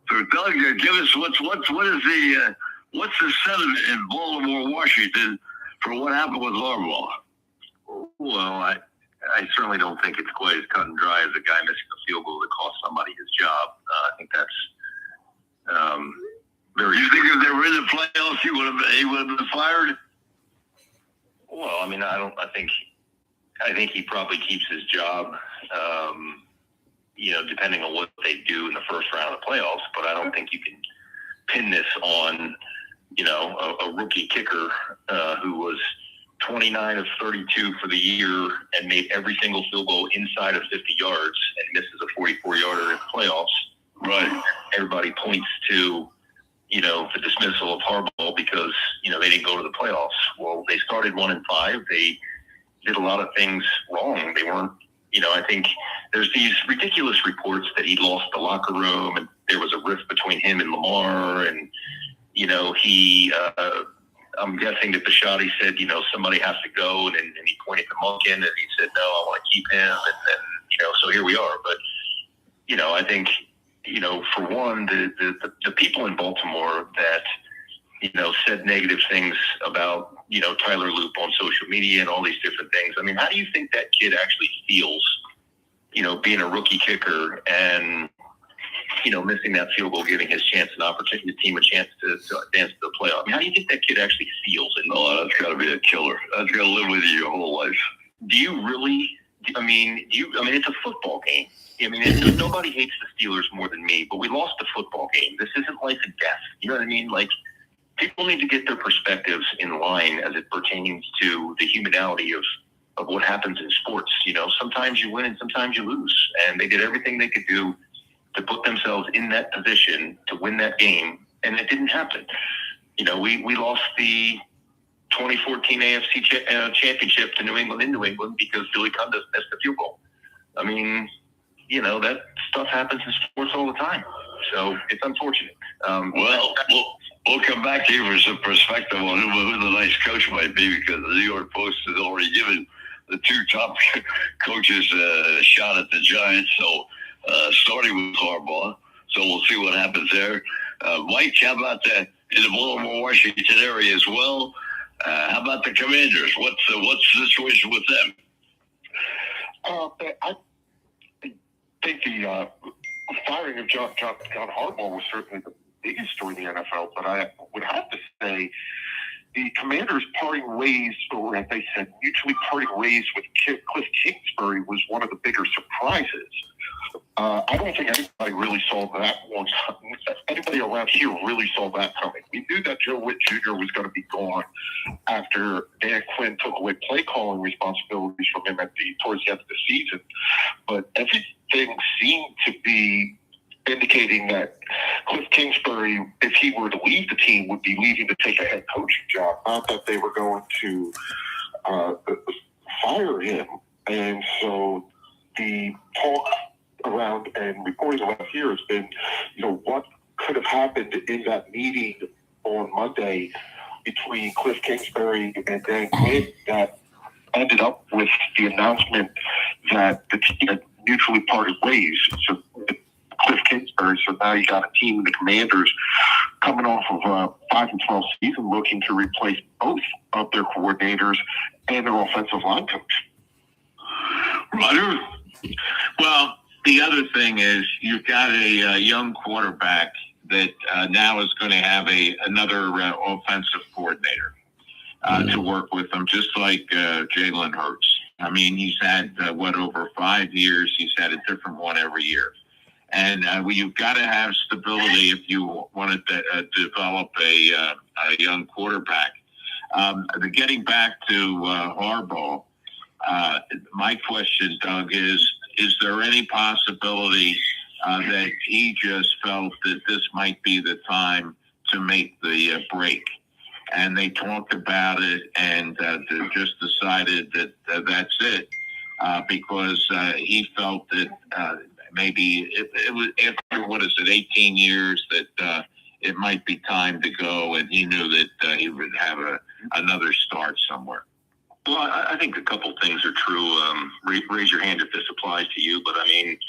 So, Doug, give us what's the sentiment in Baltimore, Washington, for what happened with Harbaugh? Well, I certainly don't think it's quite as cut and dry as a guy missing a field goal that cost somebody his job. I think that's very. You think if they were in the playoffs, he would have been fired? Well, I mean, I think he probably keeps his job. Depending on what they do in the first round of the playoffs. But I don't think you can pin this on, a rookie kicker who was 29 of 32 for the year and made every single field goal inside of 50 yards and misses a 44-yarder in the playoffs. Right. Everybody points to, the dismissal of Harbaugh because, they didn't go to the playoffs. Well, they started 1-5. They did a lot of things wrong. They weren't, I think there's these ridiculous reports that he lost the locker room and there was a rift between him and Lamar. And, I'm guessing that Bisciotti said, somebody has to go, and he pointed to Monken, and he said, no, I want to keep him, and so here we are. But, I think, for one, the people in Baltimore that, said negative things about, Tyler Loop on social media and all these different things. I mean, how do you think that kid actually feels, being a rookie kicker and, missing that field goal, giving his chance an opportunity, the team a chance to advance to the playoff? I mean, how do you think that kid actually feels? Oh, that's got to be a killer. That's got to live with you your whole life. Do you really? I mean, it's a football game. I mean, nobody hates the Steelers more than me, but we lost the football game. This isn't life and death. You know what I mean? Like, people need to get their perspectives in line as it pertains to the humanality of what happens in sports. Sometimes you win and sometimes you lose, and they did everything they could do to put themselves in that position to win that game, and it didn't happen. We lost the 2014 AFC championship to New England in New England because Billy Cundiff missed the field goal. I mean, you know, that stuff happens in sports all the time. So it's unfortunate. We'll come back to you for some perspective on who the nice coach might be, because the New York Post has already given the two top coaches a shot at the Giants. So starting with Harbaugh. So we'll see what happens there. Mike, how about in the Baltimore, Washington area as well? How about the Commanders? What's the situation with them? I think the firing of John Harbaugh was certainly the biggest story in the NFL, but I would have to say the Commanders parting ways, or as they said, mutually parting ways with Cliff Kingsbury was one of the bigger surprises. I don't think anybody really saw that one. Anybody around here really saw that coming. We knew that Joe Witt Jr. was going to be gone after Dan Quinn took away play calling responsibilities from him towards the end of the season. But everything seemed to be indicating that Cliff Kingsbury, if he were to leave the team, would be leaving to take a head coaching job. Not that they were going to fire him. And so the talk around and reporting around here has been, you know, what could have happened in that meeting on Monday between Cliff Kingsbury and Dan Quinn that ended up with the announcement that the team had mutually parted ways. So Cliff Kingsbury, so now you got a team in the Commanders coming off of a 5-12 season looking to replace both of their coordinators and their offensive line coach. Roger? Well, the other thing is you've got a young quarterback that now is going to have another offensive coordinator to work with him, just like Jalen Hurts. I mean, he's had, over 5 years, he's had a different one every year. And you've got to have stability if you want to develop a young quarterback. Getting back to Harbaugh, my question, Doug, is there any possibility that he just felt that this might be the time to make the break? And they talked about it and just decided that that's it because he felt that maybe it was after, 18 years that it might be time to go, and he knew that he would have another start somewhere. Well, I think a couple things are true. Raise your hand if this applies to you, but I mean,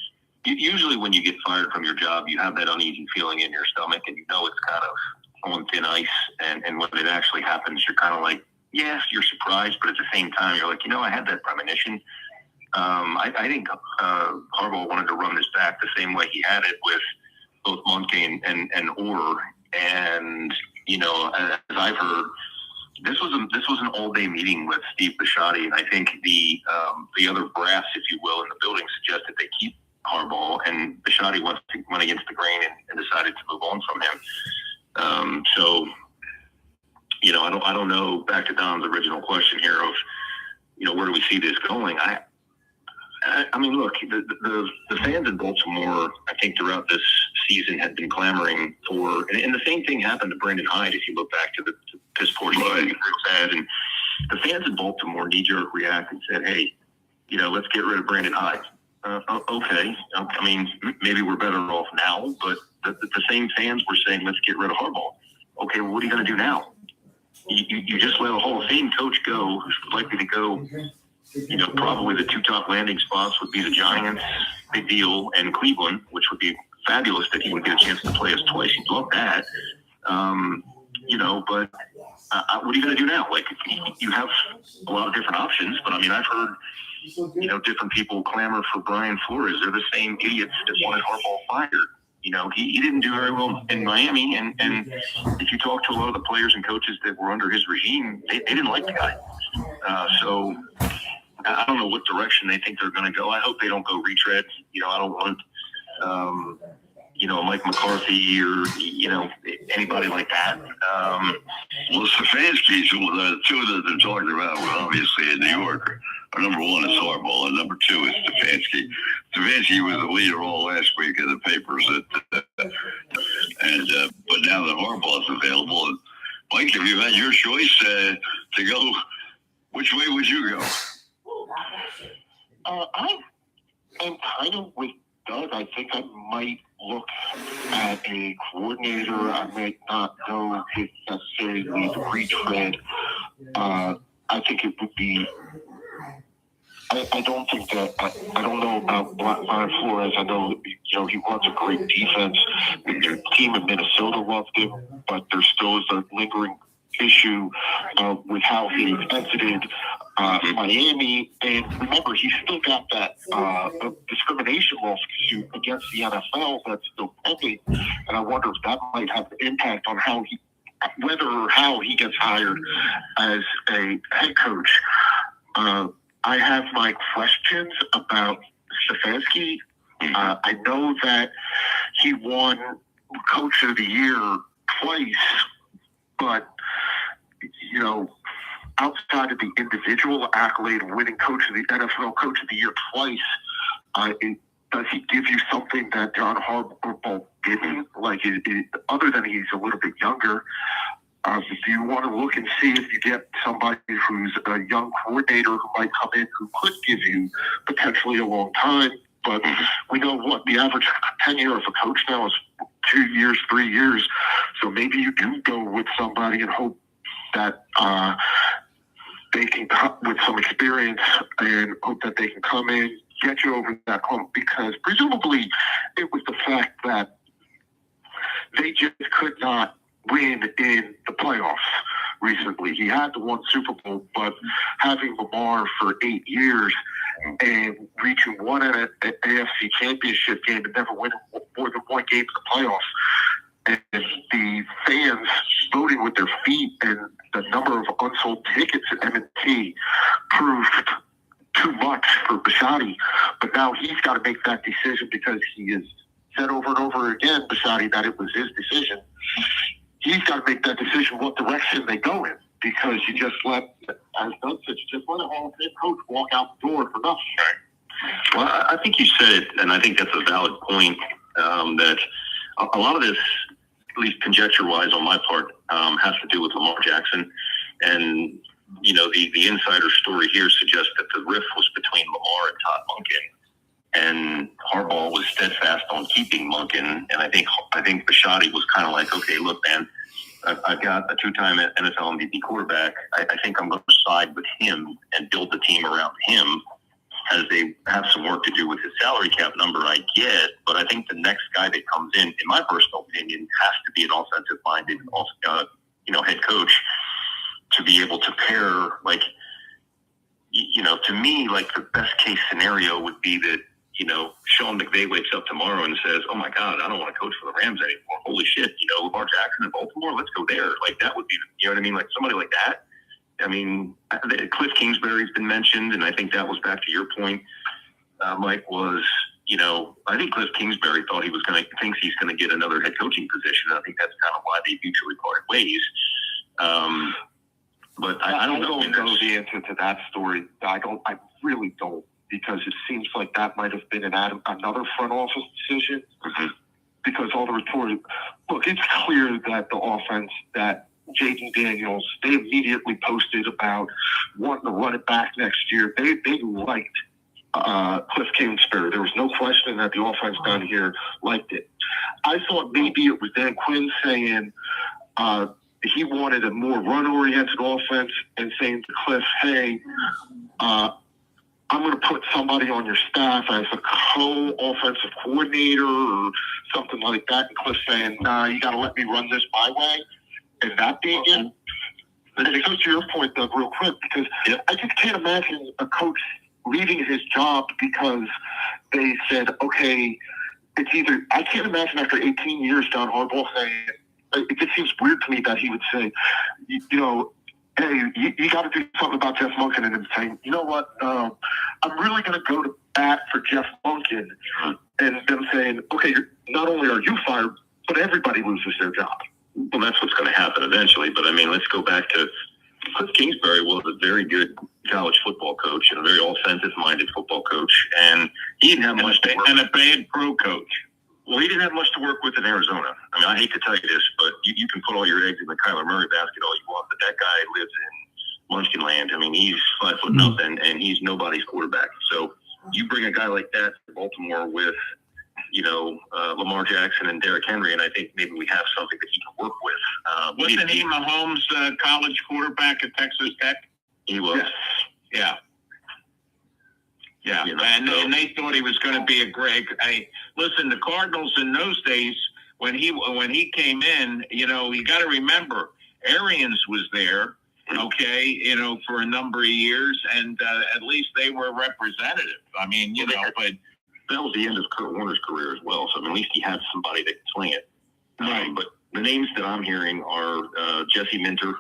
usually when you get fired from your job, you have that uneasy feeling in your stomach, and you know it's kind of on thin ice, and when it actually happens, you're kind of like, yes, you're surprised, but at the same time, you're like, I had that premonition. I think Harbaugh wanted to run this back the same way he had it with both Munke and Orr, and as I've heard, this was an all-day meeting with Steve Bisciotti, and I think the other brass, if you will, in the building suggested they keep Harbaugh, and Bisciotti went against the grain and decided to move on from him. So, I don't know. Back to Don's original question here of, where do we see this going? I mean, look, the fans in Baltimore, I think throughout this season had been clamoring for, and the same thing happened to Brandon Hyde. If you look back to the piss poor season had, and the fans in Baltimore knee-jerk reacted and said, "Hey, let's get rid of Brandon Hyde." Okay, I mean, maybe we're better off now, but the same fans were saying, "Let's get rid of Harbaugh." Okay, well, what are you going to do now? You just let a Hall of Fame coach go, who's likely to go. Probably the two top landing spots would be the Giants, big deal, and Cleveland, which would be fabulous that he would get a chance to play us twice. He'd love that. But what are you going to do now? Like, you have a lot of different options, but I mean, I've heard, different people clamor for Brian Flores. They're the same idiots that wanted Harbaugh fired. He didn't do very well in Miami, and if you talk to a lot of the players and coaches that were under his regime, they didn't like the guy. So I don't know what direction they think they're going to go. I hope they don't go retread. I don't want, Mike McCarthy or, anybody like that. Well, Stefanski, the two that they're talking about, well, obviously in New York, are number one is Harbaugh, and number two is Stefanski. Stefanski was the leader all last week in the papers, but now that Harbaugh's available, Mike, if you had your choice to go, which way would you go? I am kind of with Doug. I think I might look at a coordinator. I might not go if necessarily the retread. I think it would be. I don't think that. I don't know about Brian Flores. I know he runs a great defense. The team in Minnesota loved him, but there still is a lingering issue with how he exited Miami. And remember, he's still got that discrimination lawsuit against the NFL that's still pending. And I wonder if that might have an impact on whether or how he gets hired as a head coach. I have my questions about Stefanski. I know that he won Coach of the Year twice, but outside of the individual accolade of winning Coach of the NFL Coach of the Year twice, does he give you something that John Harbaugh didn't? Like, other than he's a little bit younger. Do you want to look and see if you get somebody who's a young coordinator who might come in who could give you potentially a long time? But we know what the average tenure of a coach now is 2 years, 3 years. So maybe you do go with somebody and hope that they can come with some experience and hope that they can come in, get you over that hump, because presumably it was the fact that they just could not win in the playoffs recently. He had the one Super Bowl, but having Lamar for 8 years and reaching one at an AFC championship game and never winning more than one game in the playoffs, and the fans voting with their feet and the number of unsold tickets at M&T proved too much for Bisciotti. But now he's got to make that decision because he has said over and over again, Bisciotti, that it was his decision. He's got to make that decision what direction they go in, because you just let, as Doug said, you just let a Hall of Fame coach walk out the door for nothing. Right. Well, I think you said it, and I think that's a valid point, that a lot of this, at least conjecture-wise on my part, has to do with Lamar Jackson. And, the insider story here suggests that the rift was between Lamar and Todd Monken. And Harbaugh was steadfast on keeping Monken, and I think Bisciotti was kind of like, okay, look, man, I've got a 2-time NFL MVP quarterback. I think I'm going to side with him and build the team around him, as they have some work to do with his salary cap number. I get, but I think the next guy that comes in my personal opinion, has to be an offensive-minded, head coach to be able to pair, like, to me, like, the best case scenario would be that, Sean McVay wakes up tomorrow and says, oh, my God, I don't want to coach for the Rams anymore. Holy shit, Lamar Jackson in Baltimore, let's go there. Like, that would be, you know what I mean? Like, somebody like that. I mean, Cliff Kingsbury's been mentioned, and I think that was back to your point, Mike, was, I think Cliff Kingsbury thinks he's going to get another head coaching position. I think that's kind of why they mutually parted ways. But I don't know the answer to that story. I really don't. Because it seems like that might have been another front office decision. Mm-hmm. Because all the reports, look, it's clear that the offense, that Jaden Daniels, they immediately posted about wanting to run it back next year. They liked Cliff Kingsbury. There was no question that the offense down here liked it. I thought maybe it was Dan Quinn saying he wanted a more run-oriented offense and saying to Cliff, hey, I'm going to put somebody on your staff as a co-offensive coordinator or something like that. And Cliff saying, nah, you got to let me run this my way. And that being it. And it goes to your point, Doug, real quick, because I just can't imagine a coach leaving his job because they said, okay, it's either, I can't imagine after 18 years, John Harbaugh saying, it just seems weird to me that he would say, hey, you got to do something about Jeff Monken, and then saying, you know what, I'm really going to go to bat for Jeff Monken, and them saying, okay, not only are you fired, but everybody loses their job. Well, that's what's going to happen eventually. But, I mean, let's go back to Cliff Kingsbury was a very good college football coach and a very offensive-minded football coach, and he didn't have much to work. And a bad pro coach. Well, he didn't have much to work with in Arizona. I mean, I hate to tell you this, but you can put all your eggs in the Kyler Murray basket all you want, but that guy lives in Munchkin land. I mean, he's 5 foot nothing, and he's nobody's quarterback. So you bring a guy like that to Baltimore with, Lamar Jackson and Derrick Henry, and I think maybe we have something that he can work with. Wasn't he Mahomes' college quarterback at Texas Tech? He was. Yeah. Yeah, and they thought he was going to be a great. Listen, the Cardinals in those days when he came in, you got to remember Arians was there, okay, for a number of years, and at least they were representative. I mean, but that was the end of Kurt Warner's career as well. So I mean, at least he had somebody that could sling it. Right. But the names that I'm hearing are Jesse Minter,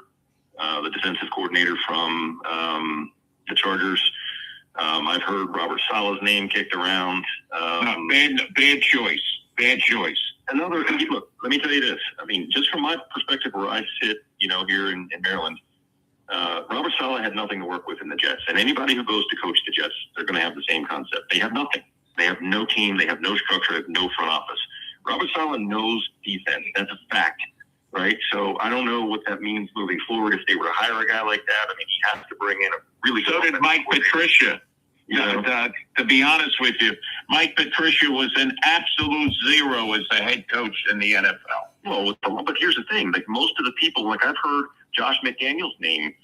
the defensive coordinator from the Chargers. I've heard Robert Saleh's name kicked around. Bad choice. Bad choice. Look, let me tell you this. I mean, just from my perspective where I sit, here in Maryland, Robert Saleh had nothing to work with in the Jets. And anybody who goes to coach the Jets, they're going to have the same concept. They have nothing. They have no team. They have no structure. They have no front office. Robert Saleh knows defense. That's a fact, right? So I don't know what that means moving forward. If they were to hire a guy like that, I mean, he has to bring in a really good. So did Mike Patricia. To be honest with you, Mike Patricia was an absolute zero as a head coach in the NFL. Well, but here's the thing. Like most of the people, like I've heard Josh McDaniels' name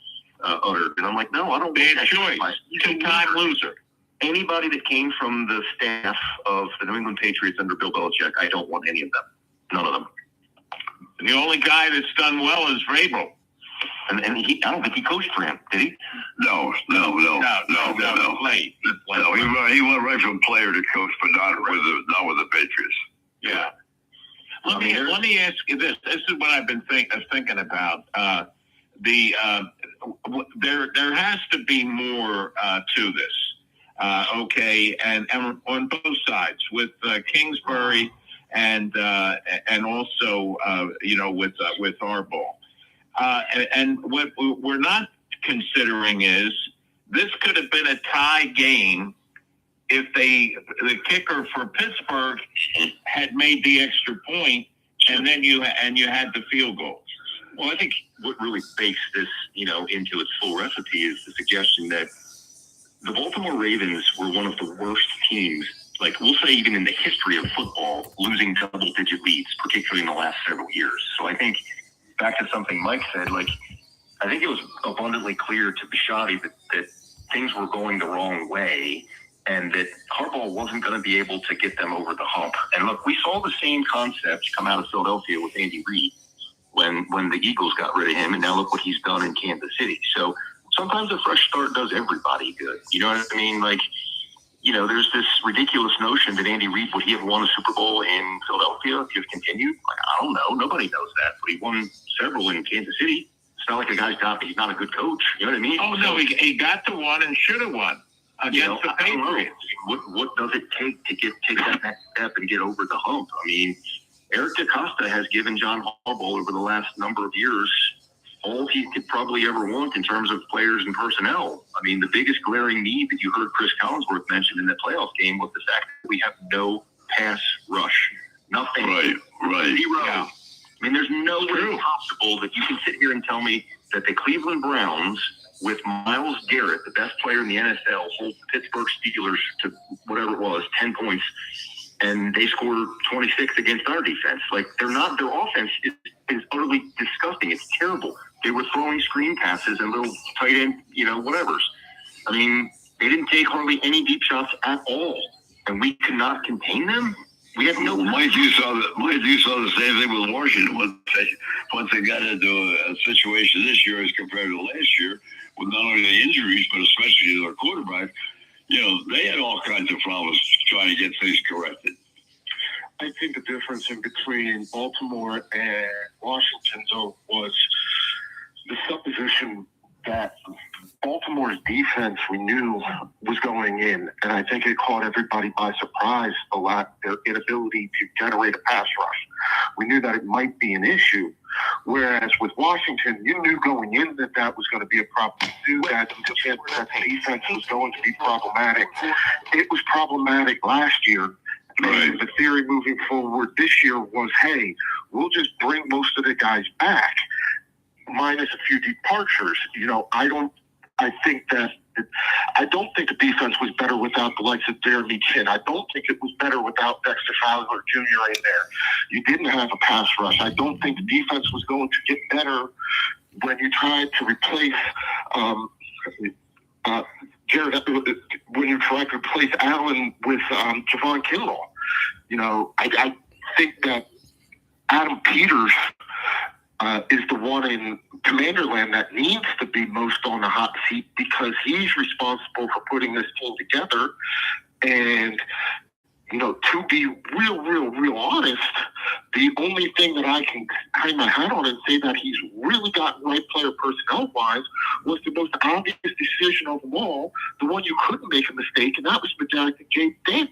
uttered, and I'm like, no, I don't. Bad choice. Two-time loser. Anybody that came from the staff of the New England Patriots under Bill Belichick, I don't want any of them. None of them. The only guy that's done well is Vrabel. And I don't think he coached for him, did he? No. Played. No, he went right from player to coach, but not with the Patriots. Yeah. Let me ask you this. This is what I've been thinking about. There has to be more to this. Okay, and on both sides with Kingsbury and also with Harbaugh. And what we're not considering is this could have been a tie game if the kicker for Pittsburgh had made the extra point, and then you had the field goal. Well, I think what really bakes this, into its full recipe is the suggestion that the Baltimore Ravens were one of the worst teams, like we'll say even in the history of football, losing double-digit leads, particularly in the last several years. So I think back to something Mike said, I think it was abundantly clear to Bisciotti that things were going the wrong way and that Harbaugh wasn't going to be able to get them over the hump. And look, we saw the same concept come out of Philadelphia with Andy Reid when the Eagles got rid of him, and now look what he's done in Kansas City. So sometimes a fresh start does everybody good. You know what I mean? There's this ridiculous notion that Andy Reid, would he have won a Super Bowl in Philadelphia if he had continued? I don't know. Nobody knows that. But he won several in Kansas City. It's not like a guy's he's not a good coach. You know what I mean? Oh, no, he got to one and should have won against the Patriots. What does it take to take that next step and get over the hump? I mean, Eric DaCosta has given John Harbaugh over the last number of years all he could probably ever want in terms of players and personnel. I mean, the biggest glaring need that you heard Chris Collinsworth mention in the playoff game was the fact that we have no pass rush. Nothing. Right. Zero. Yeah. I mean, there's no way possible that you can sit here and tell me that the Cleveland Browns, with Myles Garrett, the best player in the NFL, hold the Pittsburgh Steelers to whatever it was, 10 points, and they scored 26 against our defense. Their offense is utterly disgusting. It's terrible. They were throwing screen passes and little tight end, whatevers. I mean, they didn't take hardly any deep shots at all, and we could not contain them. We had no. Mike, you saw the same thing with Washington once they got into a situation this year as compared to last year, with not only the injuries but especially their quarterback. They had all kinds of problems trying to get things corrected. I think the difference in between Baltimore and Washington, though, was the supposition that Baltimore's defense we knew was going in, and I think it caught everybody by surprise, their inability to generate a pass rush. We knew that it might be an issue, whereas with Washington, you knew going in that was going to be a problem. You knew that the defense was going to be problematic. It was problematic last year, And the theory moving forward this year was, hey, we'll just bring most of the guys back, minus a few departures. I don't think the defense was better without the likes of Jeremy Chin. I don't think it was better without Dexter Fowler Jr. in there. You didn't have a pass rush. I don't think the defense was going to get better when you tried to replace when you tried to replace Allen with Javon Kinlaw. I think that Adam Peters is the one in Commanderland that needs to be most on the hot seat, because he's responsible for putting this team together. And, to be real honest, the only thing that I can hang my hat on and say that he's really got right player personnel-wise was the most obvious decision of them all, the one you couldn't make a mistake, and that was rejecting James Daniels.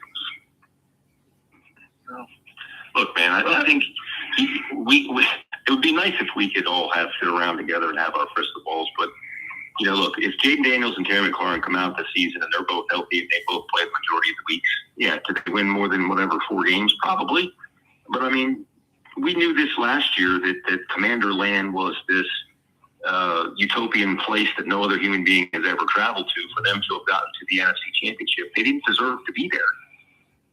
Look, man, I think it would be nice if we could all sit around together and have our crystal balls. But, look, if Jaden Daniels and Terry McLaurin come out this season and they're both healthy and they both play the majority of the weeks, could they win more than 4 games? Probably. But, I mean, we knew this last year that Commander Land was this utopian place that no other human being has ever traveled to. For them to have gotten to the NFC Championship, they didn't deserve to be there.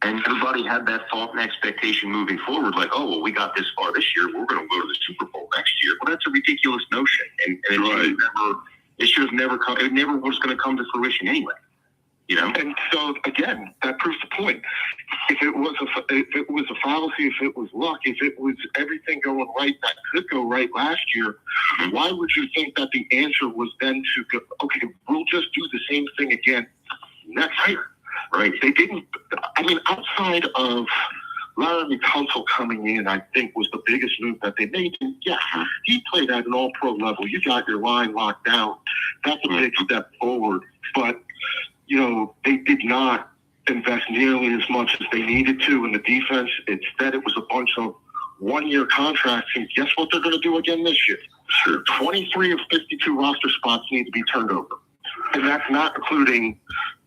And everybody had that thought and expectation moving forward, like, oh, well, we got this far this year, we're going to go to the Super Bowl next year. Well, that's a ridiculous notion, and it should have never come. It never was going to come to fruition anyway. And so again, that proves the point. If it was a fallacy, if it was luck, if it was everything going right that could go right last year, why would you think that the answer was then to go, okay, we'll just do the same thing again next year? Right. They didn't. I mean, outside of Laramie Tunsil coming in, I think was the biggest move that they made. And he played at an all-pro level. You got your line locked down. That's a big step forward. But, they did not invest nearly as much as they needed to in the defense. Instead, it was a bunch of one-year contracts. And guess what they're going to do again this year? Sure. 23 of 52 roster spots need to be turned over. And that's not including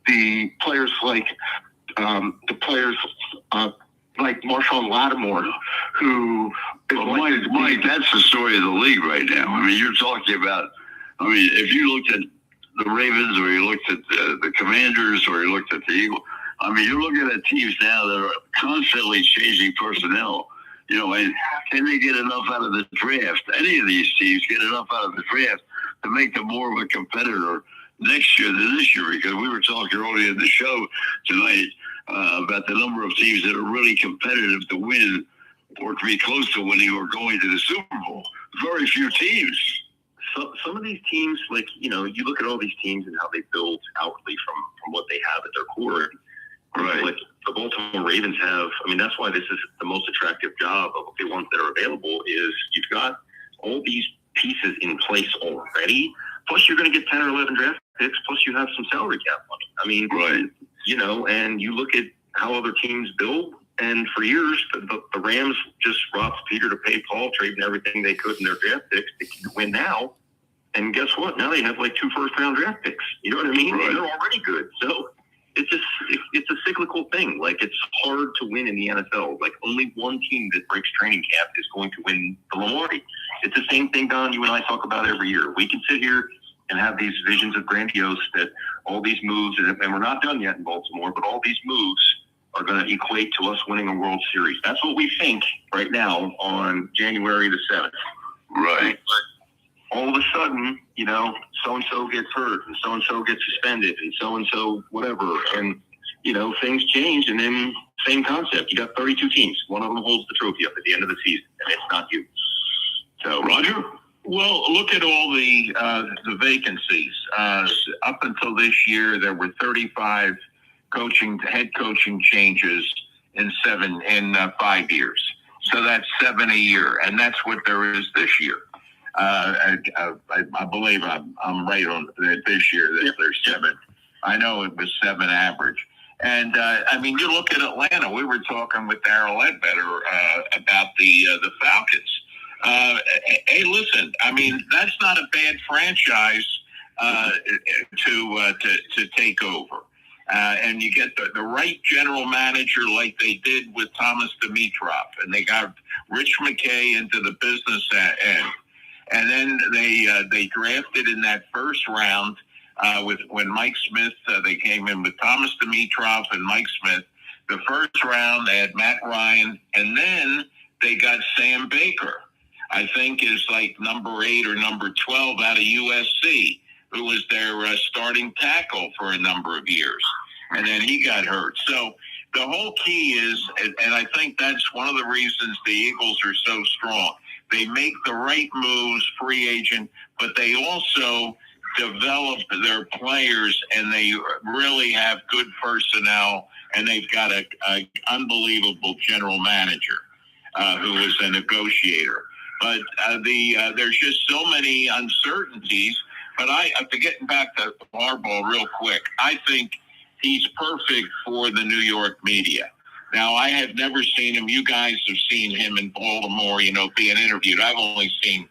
the players like Marshawn Lattimore, who is Mike, that's the story of the league right now. I mean, you're talking about. I mean, if you looked at the Ravens, or you looked at the Commanders, or you looked at the Eagles, I mean, you're looking at teams now that are constantly changing personnel. And can they get enough out of the draft? Any of these teams get enough out of the draft to make them more of a competitor next year than this year? Because we were talking earlier in the show tonight about the number of teams that are really competitive to win or to be close to winning or going to the Super Bowl. Very few teams. So, some of these teams, like, you look at all these teams and how they build outwardly from what they have at their core. Right. Like the Baltimore Ravens have, I mean, that's why this is the most attractive job of the ones that are available, is you've got all these pieces in place already. Plus, you're going to get 10 or 11 draft picks. Plus, you have some salary cap money. I mean, and you look at how other teams build. And for years, the Rams just robbed Peter to pay Paul, trading everything they could in their draft picks to win now. And guess what? Now they have like 2 first-round draft picks. You know what I mean? Right. They're already good. So it's a cyclical thing. Like, it's hard to win in the NFL. Like, only one team that breaks training camp is going to win the Lombardi. It's the same thing, Don, you and I talk about every year. We can sit here and have these visions of grandiose that all these moves, and we're not done yet in Baltimore, but all these moves are going to equate to us winning a World Series. That's what we think right now on January the 7th. Right. But all of a sudden, so-and-so gets hurt, and so-and-so gets suspended, and so-and-so whatever, and, things change, and then same concept. You got 32 teams. One of them holds the trophy up at the end of the season, and it's not you. So, Roger? Well, look at all the vacancies. Up until this year, there were 35 head coaching changes in 5 years. So that's 7 a year, and that's what there is this year. I believe I'm right on this year that there's 7. I know it was 7 average. And you look at Atlanta. We were talking with Darrell Ledbetter about the Falcons. Hey, listen. I mean, that's not a bad franchise to take over. and you get the right general manager like they did with Thomas Dimitrov, and they got Rich McKay into the business end. And then they drafted in that first round when Mike Smith, they came in with Thomas Dimitrov and Mike Smith. The first round, they had Matt Ryan, and then they got Sam Baker, I think is like number 8 or number 12 out of USC, who was their starting tackle for a number of years. And then he got hurt. So the whole key is, and I think that's one of the reasons the Eagles are so strong. They make the right moves, free agent, but they also develop their players, and they really have good personnel, and they've got an unbelievable general manager who is a negotiator. But there's just so many uncertainties. But getting back to Harbaugh real quick, I think he's perfect for the New York media. Now, I have never seen him. You guys have seen him in Baltimore, being interviewed. I've only seen,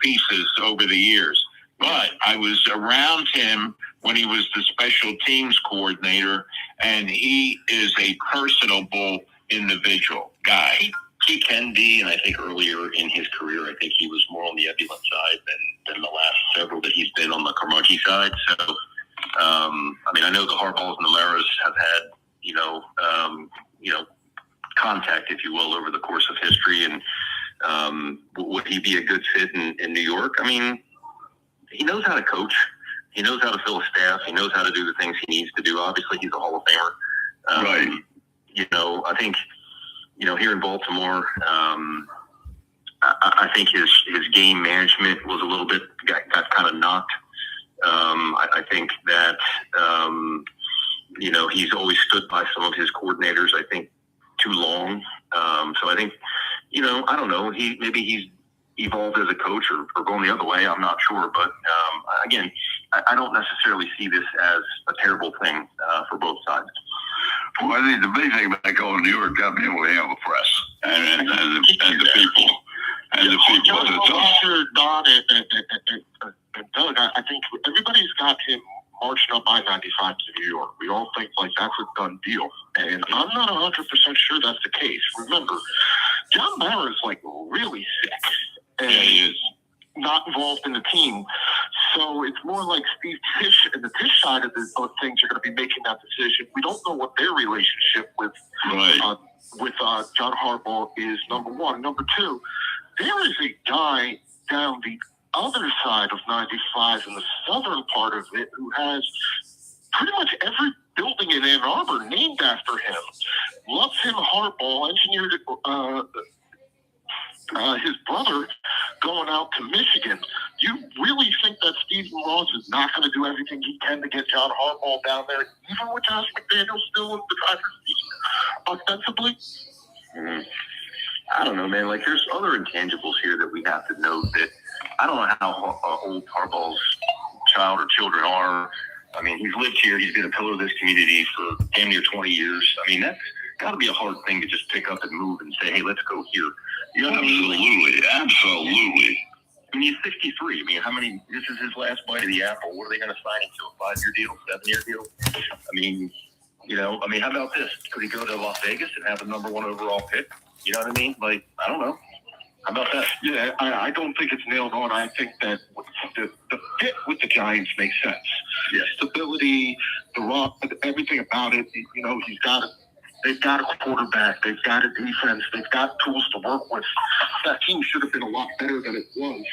pieces over the years. But I was around him when he was the special teams coordinator, and he is a personable individual guy. He can be, and I think earlier in his career, I think he was more on the ebullient side than the last several that he's been on the curmudgeon side. So, I know the Harbaughs and the Maras have had, contact, if you will, over the course of history. And would he be a good fit in New York? I mean, he knows how to coach. He knows how to fill a staff. He knows how to do the things he needs to do. Obviously, he's a Hall of Famer. Right. I think, here in Baltimore, I think his game management was a little bit got kind of knocked. I think that, he's always stood by some of his coordinators, I think, too long. So I think, I don't know, maybe he's evolved as a coach or going the other way. I'm not sure. But again, I don't necessarily see this as a terrible thing for both sides. Well, I think the big thing about going to New York, got to be able to handle the press and the people. And the people. Roger, Don, and Doug, I think everybody's got him marching up I-95 to New York. We all think like that's a done deal. And I'm not 100% sure that's the case. Remember, John Mara is like really sick. And he is not involved in the team. So it's more like Steve Tisch and the Tisch side of things are going to be making that decision. We don't know what their relationship with John Harbaugh is, number one. Number two, there is a guy down the other side of 95 in the southern part of it who has pretty much every building in Ann Arbor named after him. Loves him, Harbaugh, engineered his brother going out to Michigan. You really think that Stephen Ross is not going to do everything he can to get John Harbaugh down there, even with Josh McDaniels still in the driver's seat, ostensibly? I don't know, man. Like, there's other intangibles here that we have to note that I don't know how old Harbaugh's child or children are. I mean, he's lived here. He's been a pillar of this community for damn near 20 years. I mean, that's got to be a hard thing to just pick up and move and say, hey, let's go here. You know what I mean? Absolutely. I mean, he's 63. I mean, this is his last bite of the apple. What are they going to sign him to? A 5-year deal? 7-year deal? I mean, how about this? Could he go to Las Vegas and have the number 1 overall pick? You know what I mean? Like, I don't know. How about that? Yeah, I don't think it's nailed on. I think that the fit with the Giants makes sense. Yeah. Stability, everything about it. They've got a quarterback. They've got a defense. They've got tools to work with. That team should have been a lot better than it was.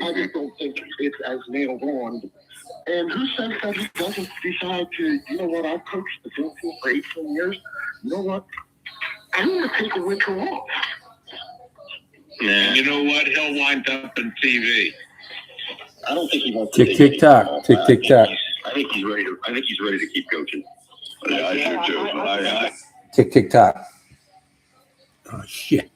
I just don't think it's as nailed on. And who says that he doesn't decide to, I've coached the field team for 18 years. You know what? I'm going to take a winter off. Yeah. You know what? He'll wind up in TV. I don't think he wants to Tick tock. Tick tick tock. I think he's ready to keep coaching. Yeah, I do too. Tick tick tock. Oh shit.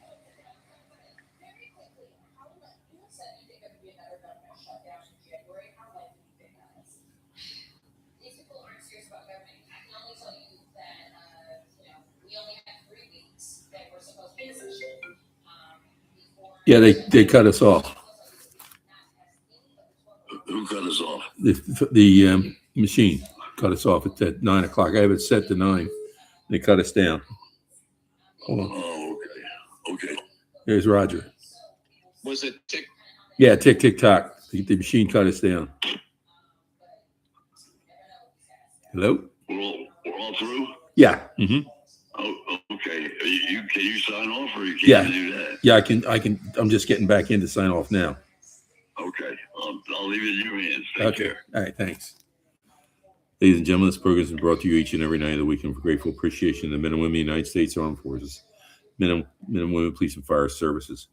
Yeah, they cut us off. Who cut us off? The machine. cut us off at 9 o'clock. I have it set to 9. They cut us down. Hold on. Oh, okay. There's Roger. Was it tick? Yeah, tick, tick, tock. The machine cut us down. Hello? We're all through? Yeah. Mm-hmm. Oh, okay. Can you sign off or you can't Yeah. do that? Yeah, I can. I'm just getting back in to sign off now. Okay. I'll leave it in your hands. Take care. All right, thanks. Ladies and gentlemen, this program is brought to you each and every night of the week in grateful appreciation of the men and women of the United States Armed Forces, men and women police and fire services.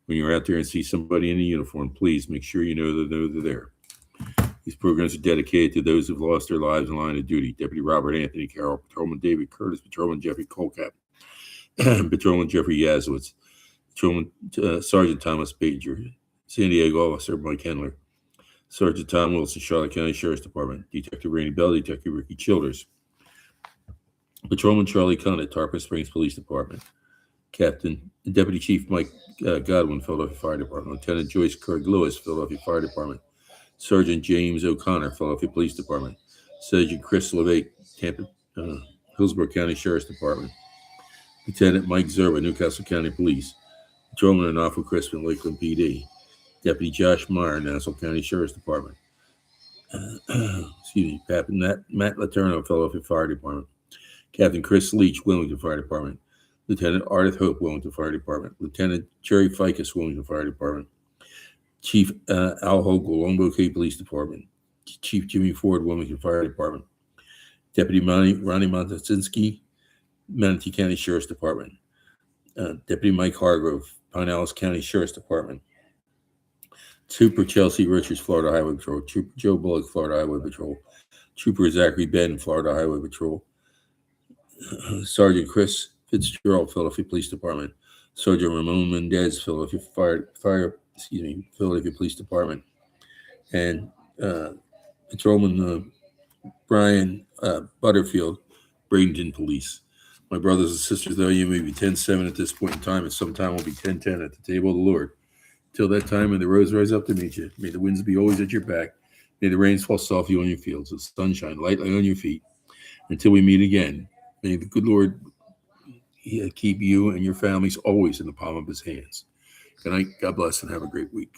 When you're out there and see somebody in a uniform, please make sure you know they're there. These programs are dedicated to those who've lost their lives in line of duty. Deputy Robert Anthony Carroll, Patrolman David Curtis, Patrolman Jeffrey Colcap, Patrolman Jeffrey Yazowitz, Patrolman Sergeant Thomas Pager, San Diego Officer Mike Henler, Sergeant Tom Wilson, Charlotte County Sheriff's Department, Detective Randy Bell, Detective Ricky Childers, Patrolman Charlie Conant, Tarpon Springs Police Department, Deputy Chief Mike Godwin, Philadelphia Fire Department, Lieutenant Joyce Craig Lewis, Philadelphia Fire Department, Sergeant James O'Connor, Philadelphia Police Department, Sergeant Chris LeVake, Tampa, Hillsborough County Sheriff's Department, Lieutenant Mike Zerba, Newcastle County Police, Patrolman Anafo Crispin, Lakeland PD, Deputy Josh Meyer, Nassau County Sheriff's Department, Matt Laterno, Philadelphia Fire Department, Captain Chris Leach, Wilmington Fire Department, Lieutenant Ardith Hope, Wilmington Fire Department, Lieutenant Jerry Ficus, Wilmington Fire Department, Chief Al Hogle, Longbow City Police Department, Chief Jimmy Ford, Wilmington Fire Department, Deputy Ronnie Montasinski, Manatee County Sheriff's Department, Deputy Mike Hargrove, Pinellas County Sheriff's Department, Trooper Chelsea Richards, Florida Highway Patrol, Trooper Joe Bullock, Florida Highway Patrol, Trooper Zachary Ben, Florida Highway Patrol, Sergeant Chris Fitzgerald, Philadelphia Police Department, Sergeant Ramon Mendez, Philadelphia Philadelphia Police Department, and Patrolman Brian Butterfield, Bradenton Police. My brothers and sisters, though you may be 10-7 at this point in time, and sometime will be 10-10 at the table of the Lord. Till that time, may the roads rise up to meet you. May the winds be always at your back. May the rains fall softly on your fields, the sunshine lightly on your feet. Until we meet again, may the good Lord keep you and your families always in the palm of his hands. Good night. God bless and have a great week.